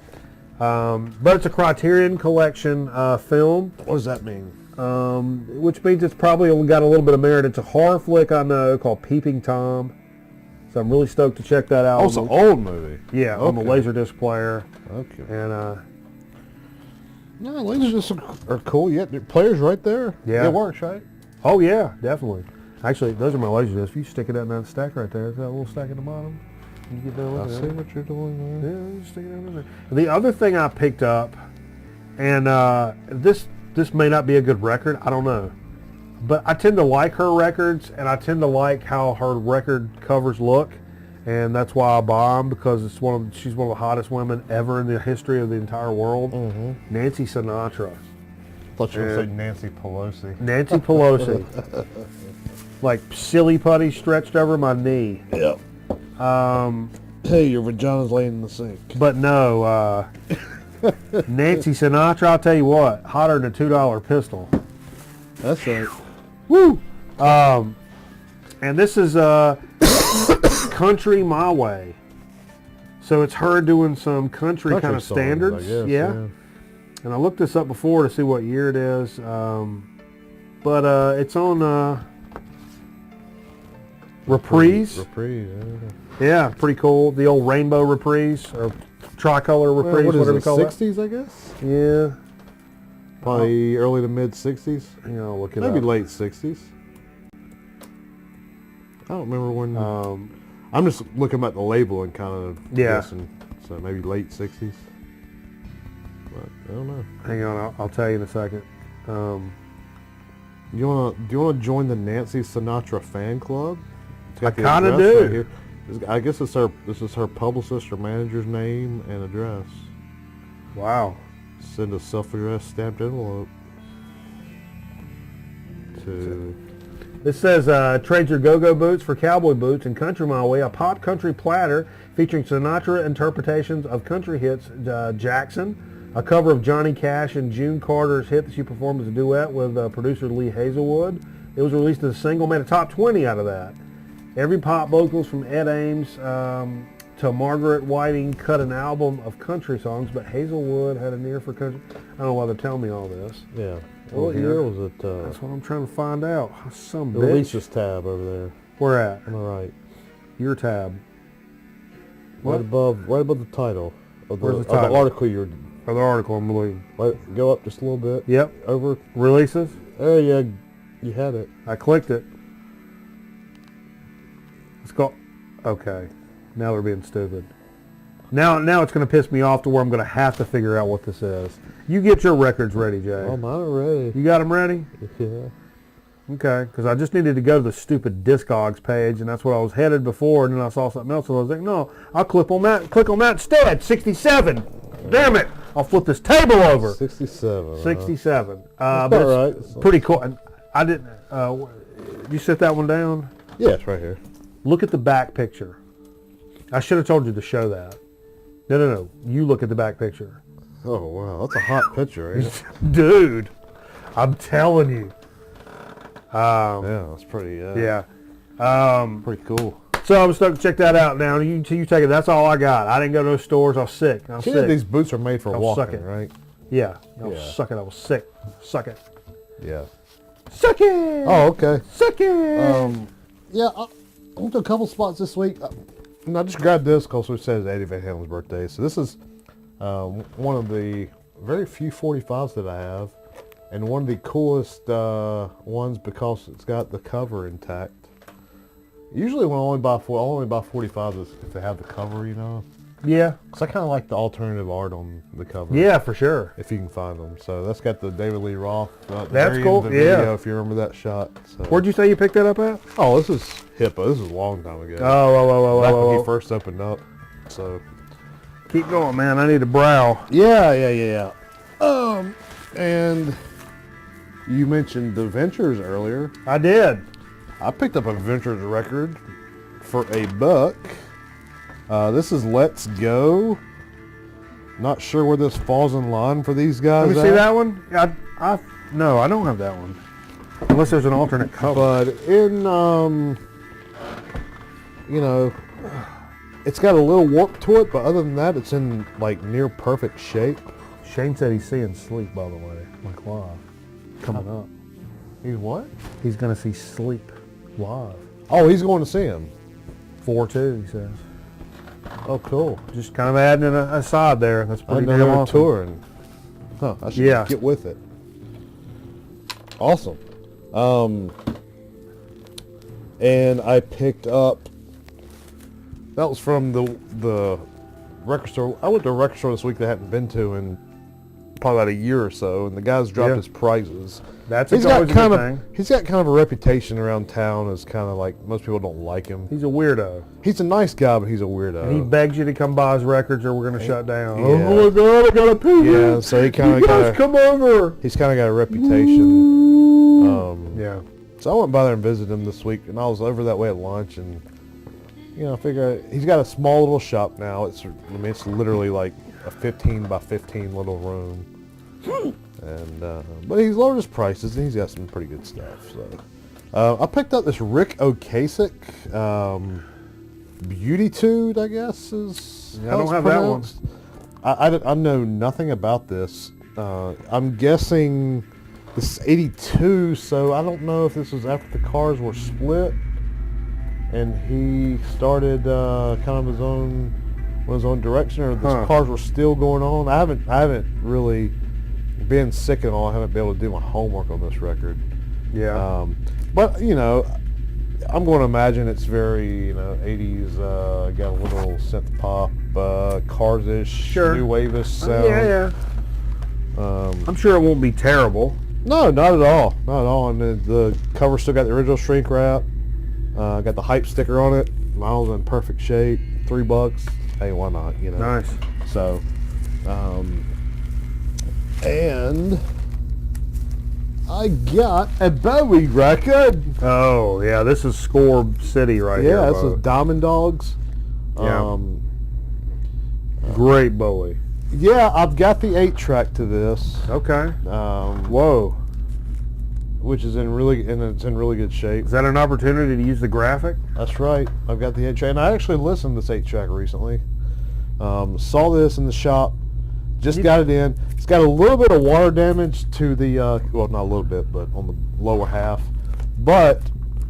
But it's a Criterion Collection film. What does that mean? Which means it's probably got a little bit of merit. It's a horror flick, I know, called Peeping Tom. So I'm really stoked to check that out. Oh, it's an old movie. Yeah, on the Laserdisc player. Okay. And no, Laserdiscs are cool. Yeah, the player's right there. Yeah. It works, right? Oh yeah, definitely. Actually, those are my Laserdiscs. If you stick it out in that stack right there, it's that little stack at the bottom. You get down with I see what you're doing there. Yeah, you stick it down in there. The other thing I picked up, and this may not be a good record, I don't know. But I tend to like her records, and I tend to like how her record covers look, and that's why I buy them, because she's one of the hottest women ever in the history of the entire world. Nancy Sinatra. I thought you were going to say Nancy Pelosi. Nancy Pelosi. Like silly putty stretched over my knee. Yep. Hey, your vagina's laying in the sink. But no, Nancy Sinatra, I'll tell you what, hotter than a $2 pistol. That's right. Woo! And this is Country My Way. So it's her doing some country kind of standards. Songs, I guess, yeah. And I looked this up before to see what year it is. But it's on Reprise. Reprise, yeah, pretty cool. The old rainbow reprise, or tricolor reprise, whatever you call it. 60s, I guess? Yeah. Probably early to mid 60s. You know, look it Maybe up. late 60s. I don't remember when. I'm just looking at the label and kind of guessing. So maybe late 60s. But I don't know. Hang on, I'll tell you in a second. Do you want to join the Nancy Sinatra fan club? I kind of do. Right here. I guess this is her publicist or manager's name and address. Wow. Send a self-addressed stamped envelope to... It says, trade your go-go boots for cowboy boots and Country My Way, a pop country platter featuring Sinatra interpretations of country hits, Jackson, a cover of Johnny Cash and June Carter's hit that she performed as a duet with producer Lee Hazelwood. It was released as a single, made a top 20 out of that. Every pop vocals from Ed Ames to Margaret Whiting cut an album of country songs, but Hazelwood had an ear for country. I don't know why they're telling me all this. Yeah. What year was it? That's what I'm trying to find out. Some the bitch. Lisa's tab over there. Where at? On the right. Your tab. Right above the title. Of Where's the title? The article you're... Or the article, I'm reading. Go up just a little bit. Yep. Over. Releases? Oh, yeah. You had it. I clicked it. Let's go. Okay. Now they're being stupid. Now it's going to piss me off to where I'm going to have to figure out what this is. You get your records ready, Jay. Oh, mine are ready. You got them ready? Yeah. Okay, because I just needed to go to the stupid Discogs page, and that's where I was headed before, and then I saw something else, and I was like, no, I'll click on that instead. 67. Damn it! I'll flip this table over. 67. 67. That's but about it's right. pretty cool. And I didn't. You set that one down? Yeah, it's right here. Look at the back picture. I should have told you to show that. No. You look at the back picture. Oh, wow. That's a hot picture, ain't it? Dude, I'm telling you. Yeah, that's pretty, Yeah. pretty cool. So I'm stoked to check that out now. You take it. That's all I got. I didn't go to those stores. I was sick. These boots are made for walking, sucking. right? Yeah. I was sucking. I was sick. Suck it. Yeah. Suck it. Oh, okay. Suck it. Yeah, I went to a couple spots this week. And I just grabbed this because we said it's Eddie Van Halen's birthday. So this is one of the very few 45s that I have. And one of the coolest ones because it's got the cover intact. Usually when I only buy 45s if they have the cover, you know. Yeah. Because I kind of like the alternative art on the cover. Yeah, for sure. If you can find them. So that's got the David Lee Roth. That's cool. The video, if you remember that shot. So. Where'd you say you picked that up at? Oh, this is HIPAA. This is a long time ago. Back When he first opened up. So. Keep going, man. I need a brow. Yeah. And you mentioned the Ventures earlier. I did. I picked up a Ventures record for $1. This is Let's Go. Not sure where this falls in line for these guys. Let me see that one. No, I don't have that one. Unless there's an alternate cover. But in, it's got a little warp to it, but other than that, it's in like near perfect shape. Shane said he's seeing Sleep, by the way. Like live. Coming up. He's what? He's going to see Sleep live. Oh, he's going to see him. 4-2, he says. Oh, cool. Just kind of adding in a side there. That's pretty I know damn they're awesome. touring. Huh, I should get with it. Awesome. And I picked up, that was from the record store. I went to a record store this week that I hadn't been to in probably about a year or so, and the guy's dropped his prices. He's got kind of a reputation around town as kind of like, most people don't like him. He's a weirdo. He's a nice guy, but he's a weirdo. And he begs you to come buy his records or we're going to shut down. Yeah. Oh my God, I got to pee. Yeah, so he kind of come over. He's kind of got a reputation. Yeah. So I went by there and visited him this week, and I was over that way at lunch, and I figure he's got a small little shop now. It's literally like a 15 by 15 little room. And but he's lowered his prices, and he's got some pretty good stuff. So I picked up this Rick Ocasek Beautitude, I guess is. I don't have pronounced. That one. I know nothing about this. I'm guessing this is 82, so I don't know if this was after the cars were split, and he started kind of his own direction, or the cars were still going on. I haven't really. Being sick and all, I haven't been able to do my homework on this record. Yeah. But I'm going to imagine it's very 80s. Got a little synth pop, cars-ish, new wave-ish sound. Yeah. I'm sure it won't be terrible. No, not at all. Not at all. And the cover still got the original shrink wrap. Got the hype sticker on it. Miles in perfect shape. $3. Hey, why not? Nice. So. And I got a Bowie record. Oh, yeah, this is Score City right here. Yeah, this is Diamond Dogs. Yeah. Great Bowie. Yeah, I've got the 8-track to this. Okay. Whoa. Which is in really good shape. Is that an opportunity to use the graphic? That's right. I've got the 8-track. And I actually listened to this 8-track recently. Saw this in the shop. Just got it in. It's got a little bit of water damage to the, well, not a little bit, but on the lower half. But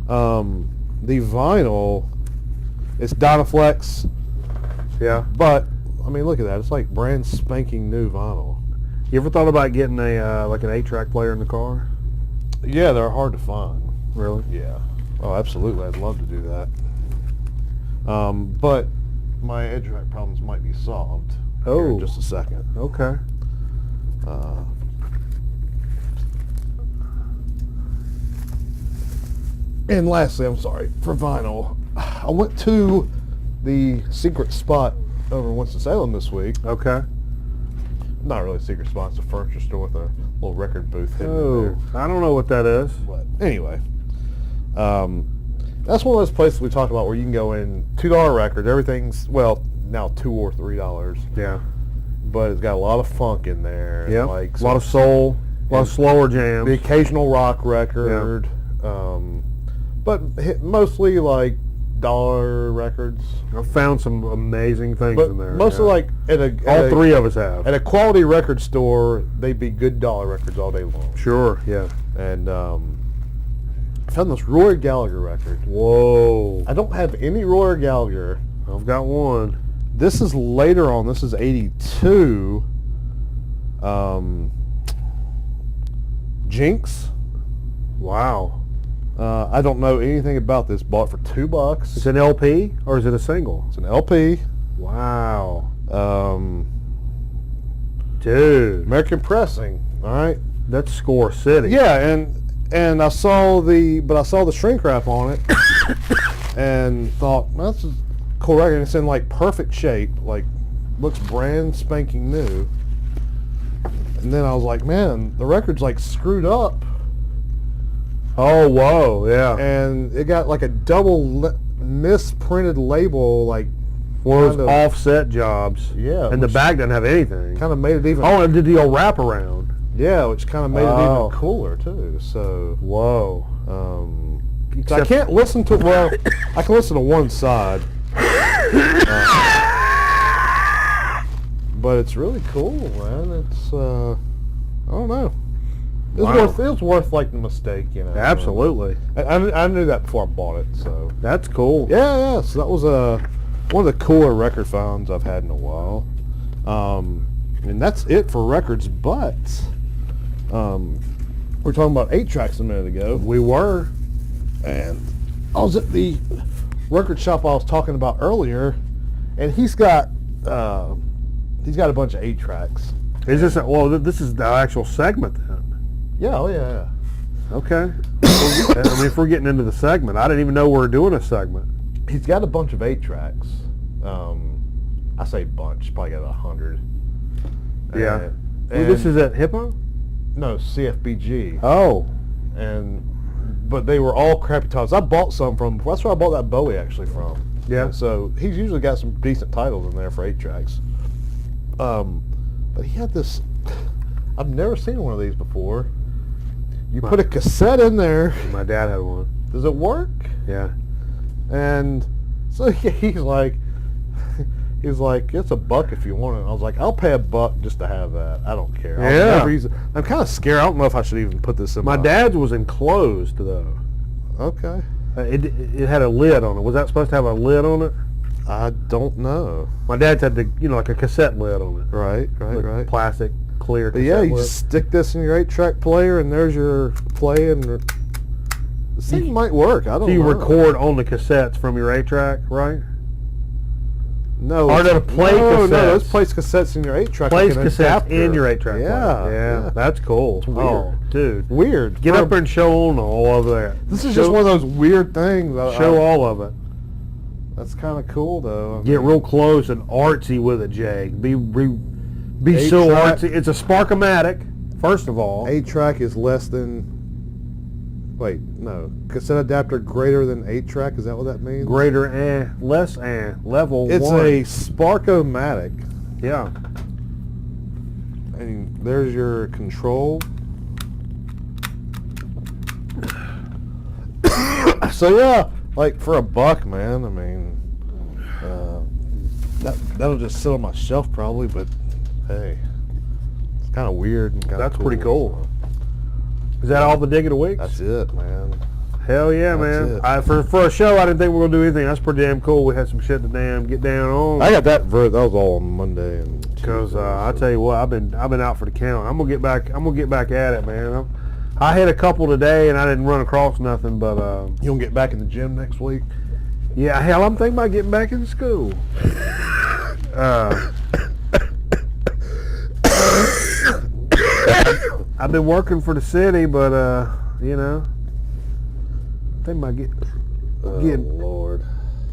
the vinyl, it's Dynaflex. Yeah. But, I mean, look at that. It's like brand spanking new vinyl. You ever thought about getting like an 8-track player in the car? Yeah, they're hard to find. Really? Yeah. Oh, absolutely. I'd love to do that. But my 8-track problems might be solved. Here in just a second. Okay. And lastly, I'm sorry, for vinyl, I went to the secret spot over in Winston-Salem this week. Okay. Not really a secret spot, it's a furniture store with a little record booth hidden in Oh, there. I don't know what that is. But anyway, that's one of those places we talked about where you can go in, $2 records, everything's, well, now $2 or $3. Yeah. But it's got a lot of funk in there. Yeah. Like A lot of soul, a lot of slower jams. the occasional rock record. But mostly like dollar records. I've found some amazing things But in there. mostly like all three of us have. at a quality record store, they'd be good dollar records all day long. Sure, yeah. And I found this Roy Gallagher record. Whoa. I don't have any Roy Gallagher. I've got one. This is later on. This is 82. Jinx. Wow. I don't know anything about this. Bought it for $2. It's an LP or is it a single? It's an LP. Wow. Dude. American Pressing. All right. That's Score City. Yeah, and I saw the shrink wrap on it, and thought, well, that's a cool record. And it's in like perfect shape, like looks brand spanking new. And then I was like, man, the record's like screwed up, Oh, whoa, yeah. and it got like a double misprinted label, like One of those kind of- offset jobs. Yeah, And the which back doesn't have anything. kind of made it even. Oh, and it did the old wraparound. Yeah, which kind of made it Oh. even cooler too. So. Whoa. So I Except- can't listen to, well, I can listen to one side. But it's really cool, man. It's, I don't know. It Wow. was worth like the mistake, you know. Absolutely. I knew that before I bought it, so. That's cool. Yeah, so that was one of the cooler record finds I've had in a while. And that's it for records, but we were talking about 8-tracks a minute ago. We were. And I was at the record shop I was talking about earlier, and he's got a bunch of 8-tracks. Is this, this is the actual segment then? Yeah, oh yeah. Okay. I mean, if we're getting into the segment, I didn't even know we were doing a segment. He's got a bunch of 8-tracks. I say bunch, probably got 100. Yeah. And This is at Hippo? no CFBG, Oh. but they were all crappy titles. I bought some from. That's where I bought that Bowie actually from. Yeah. And so he's usually got some decent titles in there for 8-tracks. But he had this. I've never seen one of these before. You put a cassette in there. My dad had one. Does it work? Yeah. And so he's like, it's $1 if you want it. I was like, I'll pay $1 just to have that. I don't care. I'll Yeah. never use it. I'm kind of scared. I don't know if I should even put this in My dad's was enclosed though. Okay. It had a lid on it. Was that supposed to have a lid on it? I don't know. My dad's had like a cassette lid on it. Right. Like plastic, clear But cassette yeah, you lid. just stick this in your 8-track player, and there's your play, and this thing might work. I don't know. So you record on the cassettes from your 8-track, right? No. Or to play no, cassettes. those place cassettes in your 8-track. Plays like an cassettes adapter. in your 8-track Yeah. player. Yeah, that's cool. It's weird. Oh, dude. Weird. Get up there and show on all of that. This is just one of those weird things. Show all of it. That's kind of cool, though. I Get mean, real close and artsy with it, Jake. Be so 8-track. artsy. It's a Sparkomatic, first of all. 8-track is less than. Wait, no. Cassette adapter greater than 8-track. Is that what that means? Greater less level It's 1. a Sparkomatic, Yeah. and there's your control. So yeah, like for $1, man. I mean, that'll just sit on my shelf probably. But hey, it's kind of weird and kind of That's pretty cool. Is that all the dig of the week? That's it, man. Hell yeah, That's man. it. For a show, I didn't think we were going to do anything. That's pretty damn cool. We had some shit to get down on. I got that. That was all on Monday and Because Tuesday, I so. tell you what, I've been out for the count. I'm gonna get back at it, man. I hit a couple today and I didn't run across nothing, but You gonna get back in the gym next week? yeah, hell, I'm thinking about getting back in school. I've been working for the city, but I think They might get, Lord.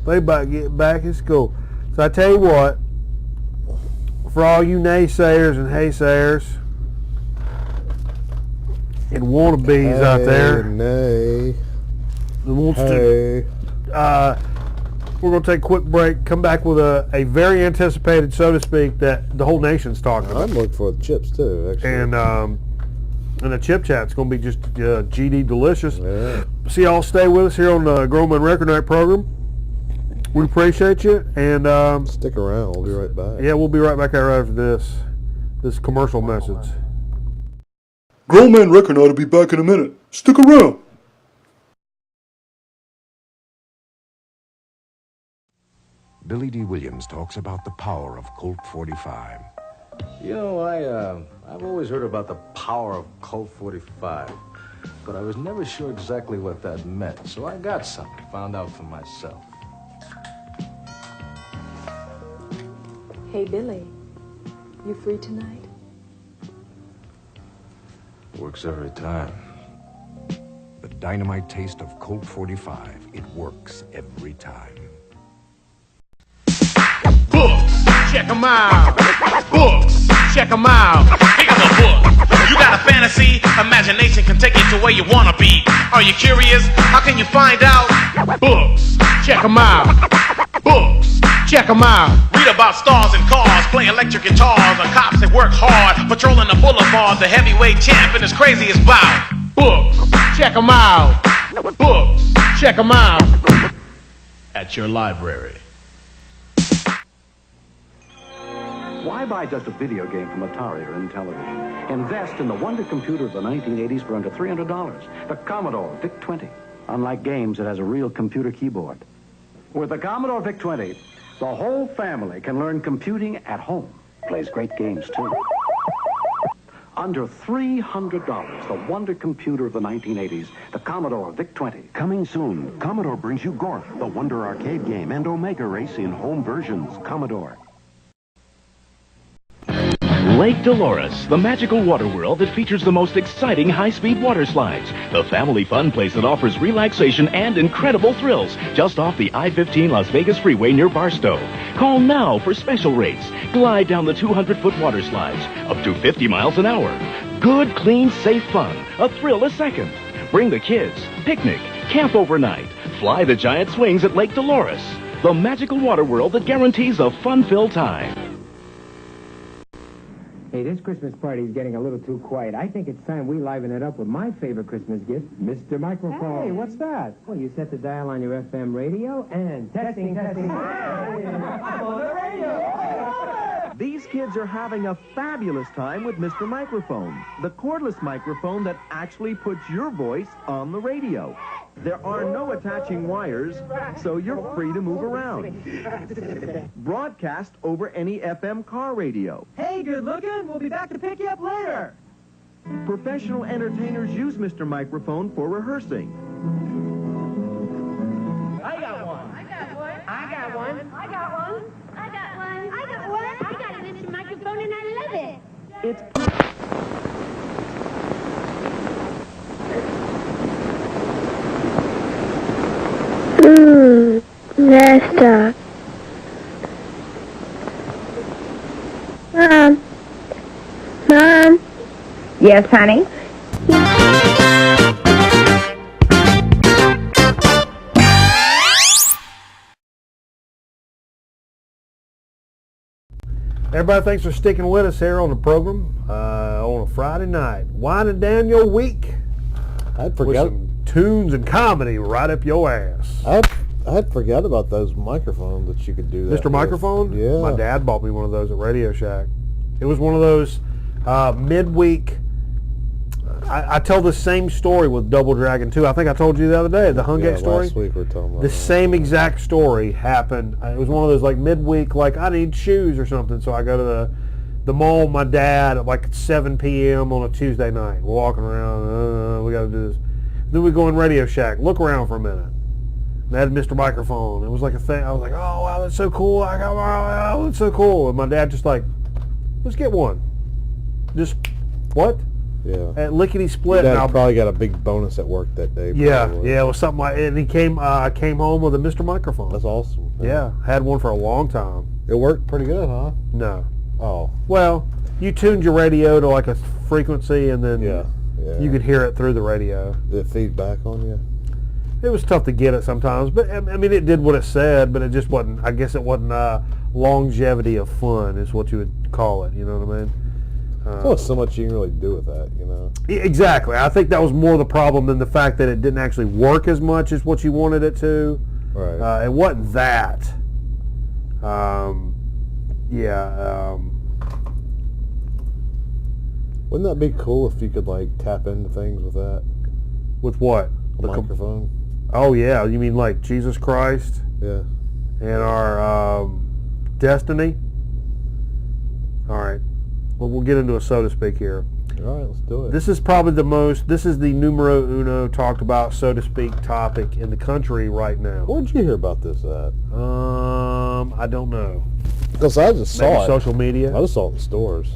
they might get back in school. So I tell you what, for all you naysayers and haysayers and wannabes out there, that wants to, we're going to take a quick break, come back with a very anticipated, so to speak, that the whole nation's talking about. I'm looking for the chips too, actually. And the chip chat's going to be just GD delicious. Yeah. So y'all stay with us here on the Grown Record Night program. We appreciate you, and Stick around. We'll be right back. yeah, we'll be right back right after this commercial message. Grown Man Record Night will be back in a minute. Stick around. Billy D. Williams talks about the power of Colt 45. You know, I've always heard about the power of Colt 45, but I was never sure exactly what that meant. So I got some, found out for myself. Hey, Billy, you free tonight? Works every time. The dynamite taste of Colt 45. It works every time. Books, check 'em out. Books, check 'em out. Pick up a book. You got a fantasy? Imagination can take you to where you wanna be. Are you curious? How can you find out? Books, check 'em out. Books, check 'em out. Read about stars and cars, play electric guitars, or cops that work hard, patrolling the boulevard, the heavyweight champ and his craziest bout. Books, check 'em out. Books, check 'em out. At your library. Why buy just a video game from Atari or Intellivision? Invest in the wonder computer of the 1980s for under $300. The Commodore VIC-20. Unlike games, it has a real computer keyboard. With the Commodore VIC-20, the whole family can learn computing at home. Plays great games, too. Under $300, the wonder computer of the 1980s, the Commodore VIC-20. Coming soon, Commodore brings you Gorf, the Wonder arcade game, and Omega Race in home versions. Commodore. Lake Dolores, the magical water world that features the most exciting high-speed water slides. The family fun place that offers relaxation and incredible thrills just off the I-15 Las Vegas freeway near Barstow. Call now for special rates. Glide down the 200-foot water slides up to 50 miles an hour. Good, clean, safe fun. A thrill a second. Bring the kids. Picnic. Camp overnight. Fly the giant swings at Lake Dolores. The magical water world that guarantees a fun-filled time. Hey, this Christmas party is getting a little too quiet. I think it's time we liven it up with my favorite Christmas gift, Mr. Microphone. Hey, what's that? Well, you set the dial on your FM radio and testing. Hey, I'm on the radio. These kids are having a fabulous time with Mr. Microphone, the cordless microphone that actually puts your voice on the radio. There are no attaching wires, so you're free to move around. Broadcast over any FM car radio. Hey, good looking. We'll be back to pick you up later. Professional entertainers use Mr. Microphone for rehearsing. I got one. I got one. I got one. I got one. I got one. I got one. I got a Mr. Microphone and I love it. It's Nesta. Mom. Mom. Yes, honey? Everybody, thanks for sticking with us here on the program on a Friday night. Winding down your week. I'd forgot with some tunes and comedy right up your ass. I'd forgot about those microphones that you could do that Mr. Microphone? Yeah. My dad bought me one of those at Radio Shack. It was one of those midweek. I tell the same story with Double Dragon 2. I think I told you the other day, the Hungate story. Last week we were talking about the same exact story happened. It was one of those like midweek, like I need shoes or something. So I go to the mall with my dad at like 7 p.m. on a Tuesday night. We're walking around. We got to do this. Then we go in Radio Shack. Look around for a minute. They had Mr. Microphone. It was like a thing. I was like, oh, wow, that's so cool. Wow, that's so cool. And my dad just like, let's get one. Just, what? Yeah. At Lickety Split. Dad and I'll- probably got a big bonus at work that day. Yeah, probably. yeah, it was something like, and he came home with a Mr. Microphone. That's awesome. Yeah, had one for a long time. It worked pretty good, huh? No. Oh. Well, you tuned your radio to like a frequency, and then Yeah. you could hear it through the radio. Did it feed back on you? It was tough to get it sometimes, but I mean, it did what it said, but it just wasn't. I guess it wasn't longevity of fun, is what you would call it. You know what I mean? There's only so much you can really do with that, you know. Exactly. I think that was more the problem than the fact that it didn't actually work as much as what you wanted it to. Right. It wasn't that. Wouldn't that be cool if you could like tap into things with that? With what? A microphone. Oh yeah, you mean like Jesus Christ? Yeah. And our destiny? All right. Well, we'll get into it, so to speak, here. All right, let's do it. This is probably this is the numero uno talked about, so to speak, topic in the country right now. Where'd you hear about this at? I don't know. Because I just Maybe saw it. social media. I just saw it in the stores.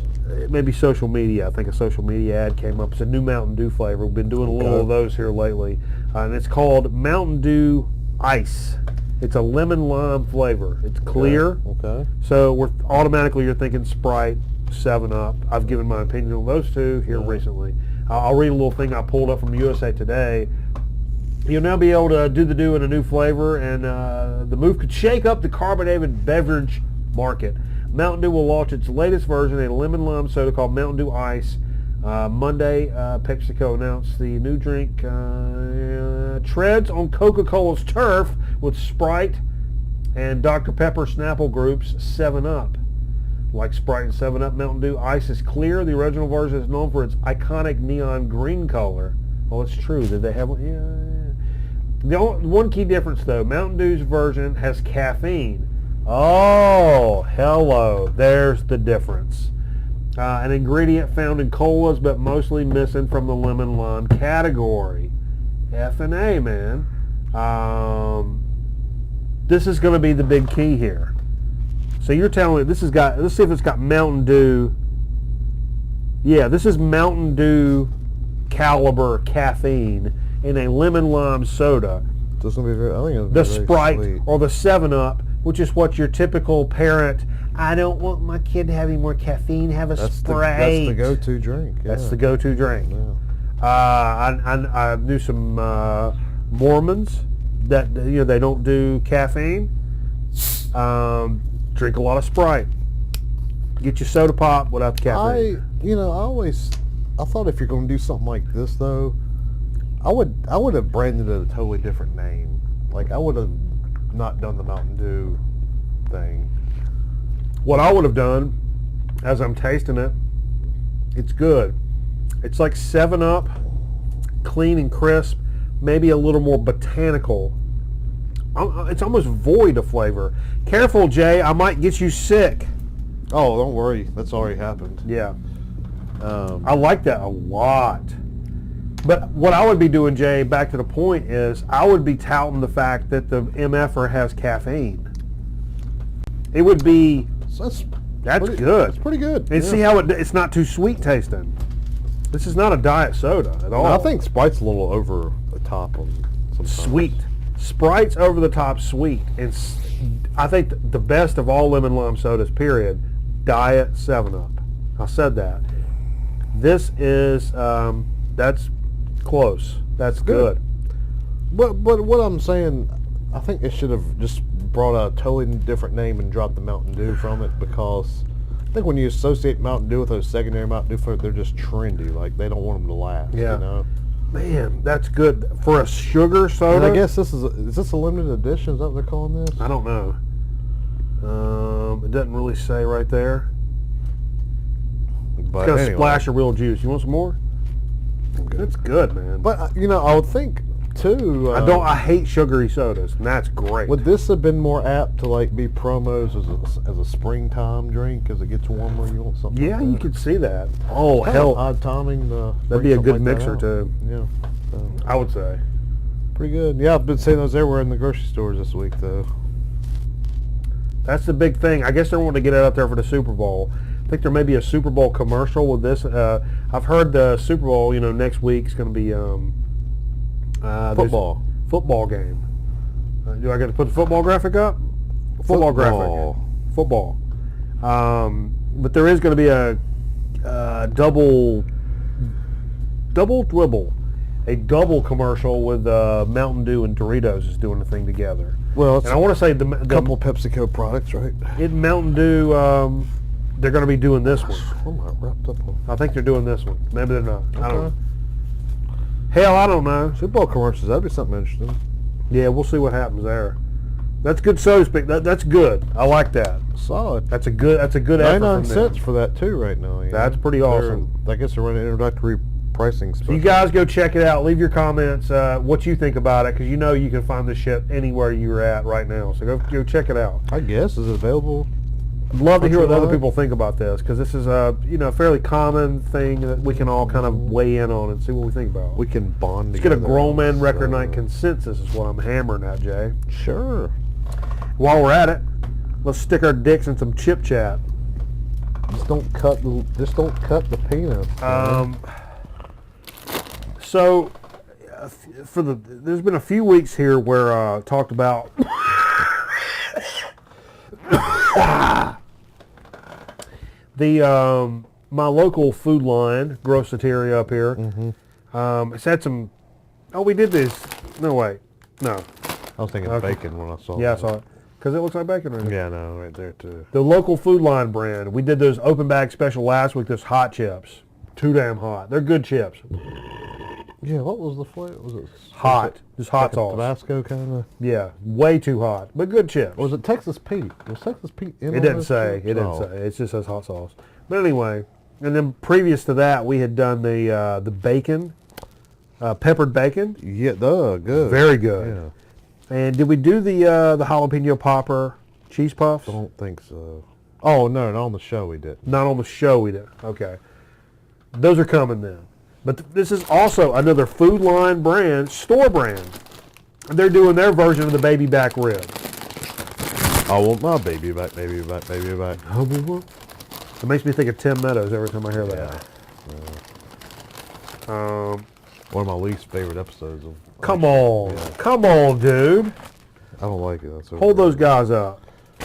Maybe social media. I think a social media ad came up. It's a new Mountain Dew flavor. We've been doing a little of those here lately. And it's called Mountain Dew Ice. It's a lemon lime flavor. It's clear. Okay. So automatically you're thinking Sprite, 7-Up. I've given my opinion on those two here recently. I'll read a little thing I pulled up from USA Today. You'll now be able to do the Dew in a new flavor, and the move could shake up the carbonated beverage market. Mountain Dew will launch its latest version, a lemon lime soda called Mountain Dew Ice. Monday, PepsiCo announced the new drink treads on Coca-Cola's turf with Sprite and Dr. Pepper Snapple Group's 7-Up. Like Sprite and 7-Up, Mountain Dew Ice is clear. The original version is known for its iconic neon green color. Well, it's true. Did they have one? Yeah. The one key difference, though, Mountain Dew's version has caffeine. Oh, hello. There's the difference. An ingredient found in colas, but mostly missing from the lemon lime category. F&A, man. This is going to be the big key here. So you're telling me let's see if it's got Mountain Dew. Yeah, this is Mountain Dew caliber caffeine in a lemon lime soda. So it's gonna be I think it'll The be very Sprite sweet. or the 7-Up, which is what your typical parent, I don't want my kid to have any more caffeine, have a Sprite. That's the go-to drink. Yeah. That's the go-to drink. Yeah. I knew some Mormons that they don't do caffeine. Drink a lot of Sprite. Get your soda pop without the caffeine. I thought if you're going to do something like this though, I would have branded it a totally different name. Like I would have not done the Mountain Dew thing. What I would have done, as I'm tasting it, it's good. It's like 7-Up, clean and crisp, maybe a little more botanical. It's almost void of flavor. Careful, Jay, I might get you sick. Oh, don't worry. That's already happened. Yeah. I like that a lot. But what I would be doing, Jay, back to the point is, I would be touting the fact that the MFer has caffeine. It would be... That's good. It's pretty good. And see how it's not too sweet tasting. This is not a diet soda at all. I think Sprite's a little over the top on sometimes. Sweet. Sprite's over the top sweet. And I think the best of all lemon lime sodas, period, Diet 7-Up. I said that. This is, that's close. That's good. But what I'm saying, I think it should have just brought out a totally different name and dropped the Mountain Dew from it, because I think when you associate Mountain Dew with those secondary Mountain Dew flavors, they're just trendy. Like they don't want them to last. Yeah. You know? Man, that's good for a sugar soda. And I guess is this a limited edition? Is that what they're calling this? I don't know. It doesn't really say right there. But It's got anyway. a splash of real juice. You want some more? It's good, man. But I would think too. I hate sugary sodas, and that's great. Would this have been more apt to like be promos as a springtime drink as it gets warmer? You want something? Yeah, like you that? could see that. Oh, Kinda hell. odd timing. That'd be a good mixer, too. Yeah. I would say. Pretty good. Yeah, I've been seeing those everywhere in the grocery stores this week, though. That's the big thing. I guess they want to get it out there for the Super Bowl. think there may be a Super Bowl commercial with this. I've heard the Super Bowl, next week's going to be Football. Football game. Do I got to put the football graphic up? Football graphic. Football. But there is going to be a double dribble. A double commercial with Mountain Dew and Doritos is doing the thing together. Well, it's and I want to say the couple PepsiCo products, right? Mountain Dew, they're going to be doing this one. I'm not wrapped up on. I think they're doing this one. Maybe they're not. I don't know. Hell, I don't know. Super Bowl commercials, that'd be something interesting. Yeah, we'll see what happens there. That's good, so to speak. That's good. I like that. Solid. That's a good effort. 99 cents for that too right now. That's pretty awesome. I guess they're running introductory pricing special. So you guys go check it out. Leave your comments, what you think about it, because you can find this shit anywhere you're at right now. So go check it out. I guess is it available? I'd love to hear what other people think about this, because this is a fairly common thing that we can all kind of weigh in on and see what we think about. We can bond Let's together. get a grown man record night consensus is what I'm hammering at, Jay. Sure. While we're at it, let's stick our dicks in some chip chat. Just don't cut the penis. So, there's been a few weeks here where I talked about my local food line, Grosseteria up here. It's had some. Oh, we did this. No, wait. No. I was thinking bacon when I saw it. Yeah, I saw it. Because it looks like bacon right there. Yeah, no, right there too. The local food line brand. We did those open bag special last week. Those hot chips. Too damn hot. They're good chips. Yeah, what was the flavor? Was it hot? Just hot sauce. Tabasco kind of. Yeah, way too hot, but good chips. Or was it Texas Pete? Was Texas Pete in? It didn't say. It didn't say. It just says hot sauce. But anyway, and then previous to that, we had done the bacon, peppered bacon. Yeah, good. Very good. Yeah. And did we do the jalapeno popper cheese puffs? I don't think so. Oh no, not on the show we did. Not on the show we did. Okay. Those are coming then. But this is also another Food Line brand, store brand. They're doing their version of the baby back rib. I want my baby back. It makes me think of Tim Meadows every time I hear that. One of my least favorite episodes of. Come on, dude. I don't like it. That's Hold those guys up,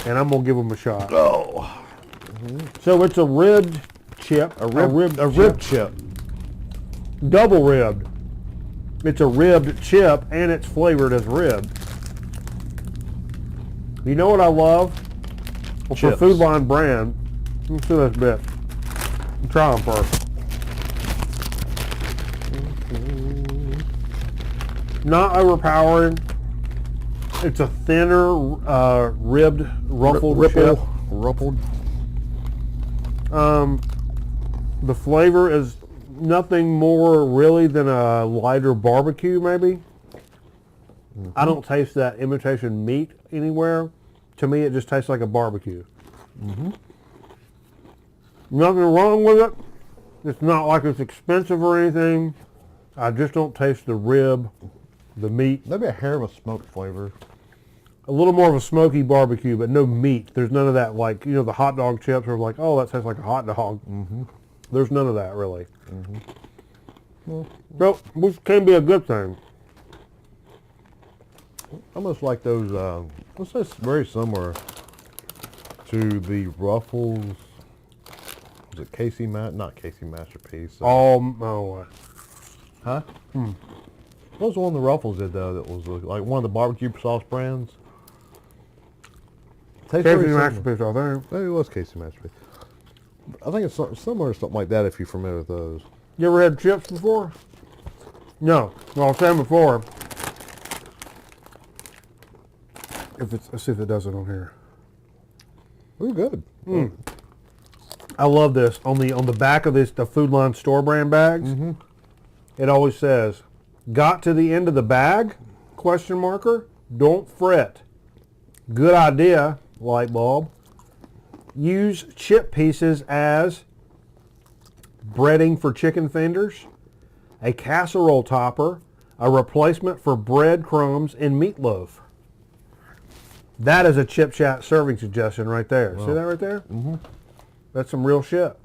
and I'm gonna give them a shot. Oh. So it's a ribbed chip. A rib chip. Double ribbed. It's a ribbed chip, and it's flavored as rib. You know what I love? Well, for Food Line brand, let's do this bit. Try them first. Not overpowering. It's a thinner, ribbed, ruffled chip. Ruffled. The flavor is nothing more really than a lighter barbecue, maybe. I don't taste that imitation meat anywhere. To me, it just tastes like a barbecue. Nothing wrong with it. It's not like it's expensive or anything. I just don't taste the rib, the meat. Maybe a hair of a smoked flavor. A little more of a smoky barbecue, but no meat. There's none of that, like, the hot dog chips are like, oh, that tastes like a hot dog. There's none of that, really. So, which can be a good thing. Almost like those, let's say it's very similar to the Ruffles. Was it Casey not Casey Masterpiece? Huh? What was the one the Ruffles did though? That was like one of the barbecue sauce brands. Casey Masterpiece, I think. Maybe it was Casey Masterpiece. I think it's similar to something like that if you're familiar with those. You ever had chips before? No. Well, I was saying before. Let's see if it does it on here. Ooh, good. I love this. On the back of the Food Line store brand bags, it always says, "Got to the end of the bag? ? Don't fret. Good idea, light bulb. Use chip pieces as breading for chicken fingers, a casserole topper, a replacement for bread crumbs and meatloaf." That is a chip chat serving suggestion right there. See that right there? That's some real shit.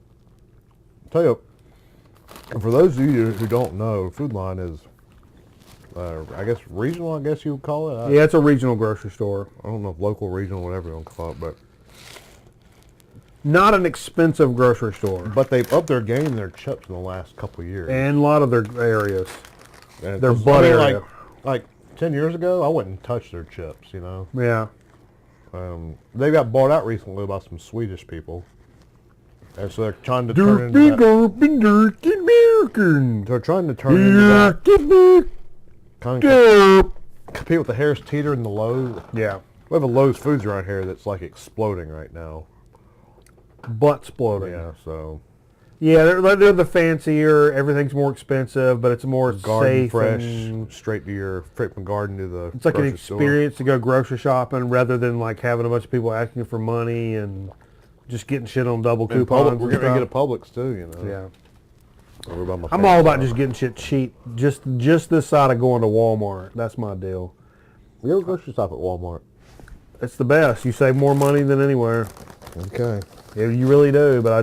Tell you, and for those of you who don't know, Food Line is, I guess, regional, I guess you would call it. Yeah, it's a regional grocery store. I don't know if local, regional, whatever you want to call it, but not an expensive grocery store. But they've upped their game in their chips in the last couple of years. And a lot of their areas. And Their butt area. Like 10 years ago, I wouldn't touch their chips, you know? Yeah. They got bought out recently by some Swedish people. And so they're trying to turn into that. They're trying to turn into that. Kind of compete with the Harris Teeter and the Lowe's. Yeah. We have a Lowe's Foods right here that's like exploding right now. Butt exploding. Yeah, so. Yeah, they're the fancier. Everything's more expensive, but it's more garden safe. Fresh, straight from garden to the. It's like an experience store. to go grocery shopping rather than like having a bunch of people asking you for money and just getting shit on double coupons. We're going to get a Publix too, you know. Yeah. I'm all about just getting shit cheap. Just this side of going to Walmart. That's my deal. You go grocery shop at Walmart. It's the best. You save more money than anywhere. Okay. Yeah, you really do, but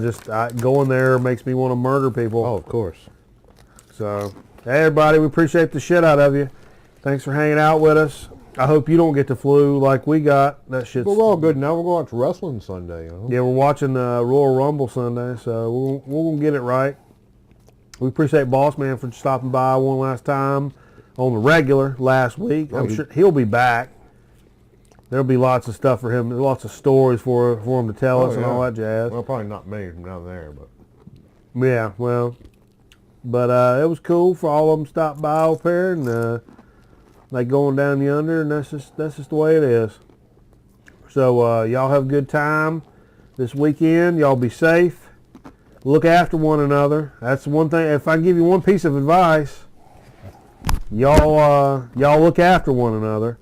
going there makes me want to murder people. Oh, of course. So, hey everybody, we appreciate the shit out of you. Thanks for hanging out with us. I hope you don't get the flu like we got. That shit's... But we're all good now. We're going to watch wrestling Sunday, you know? Yeah, we're watching the Royal Rumble Sunday, so we're going to get it right. We appreciate Boss Man for stopping by one last time on the regular last week. I'm sure he'll be back. There'll be lots of stuff for him, lots of stories for him to tell us and all that jazz. Well, probably not me from down there, but. Yeah, well, but it was cool for all of them to stop by up here, and they going down yonder, and that's just the way it is. So y'all have a good time this weekend. Y'all be safe. Look after one another. That's one thing. If I give you one piece of advice, y'all look after one another.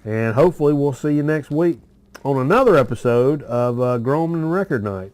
And hopefully we'll see you next week on another episode of Groman Record Night.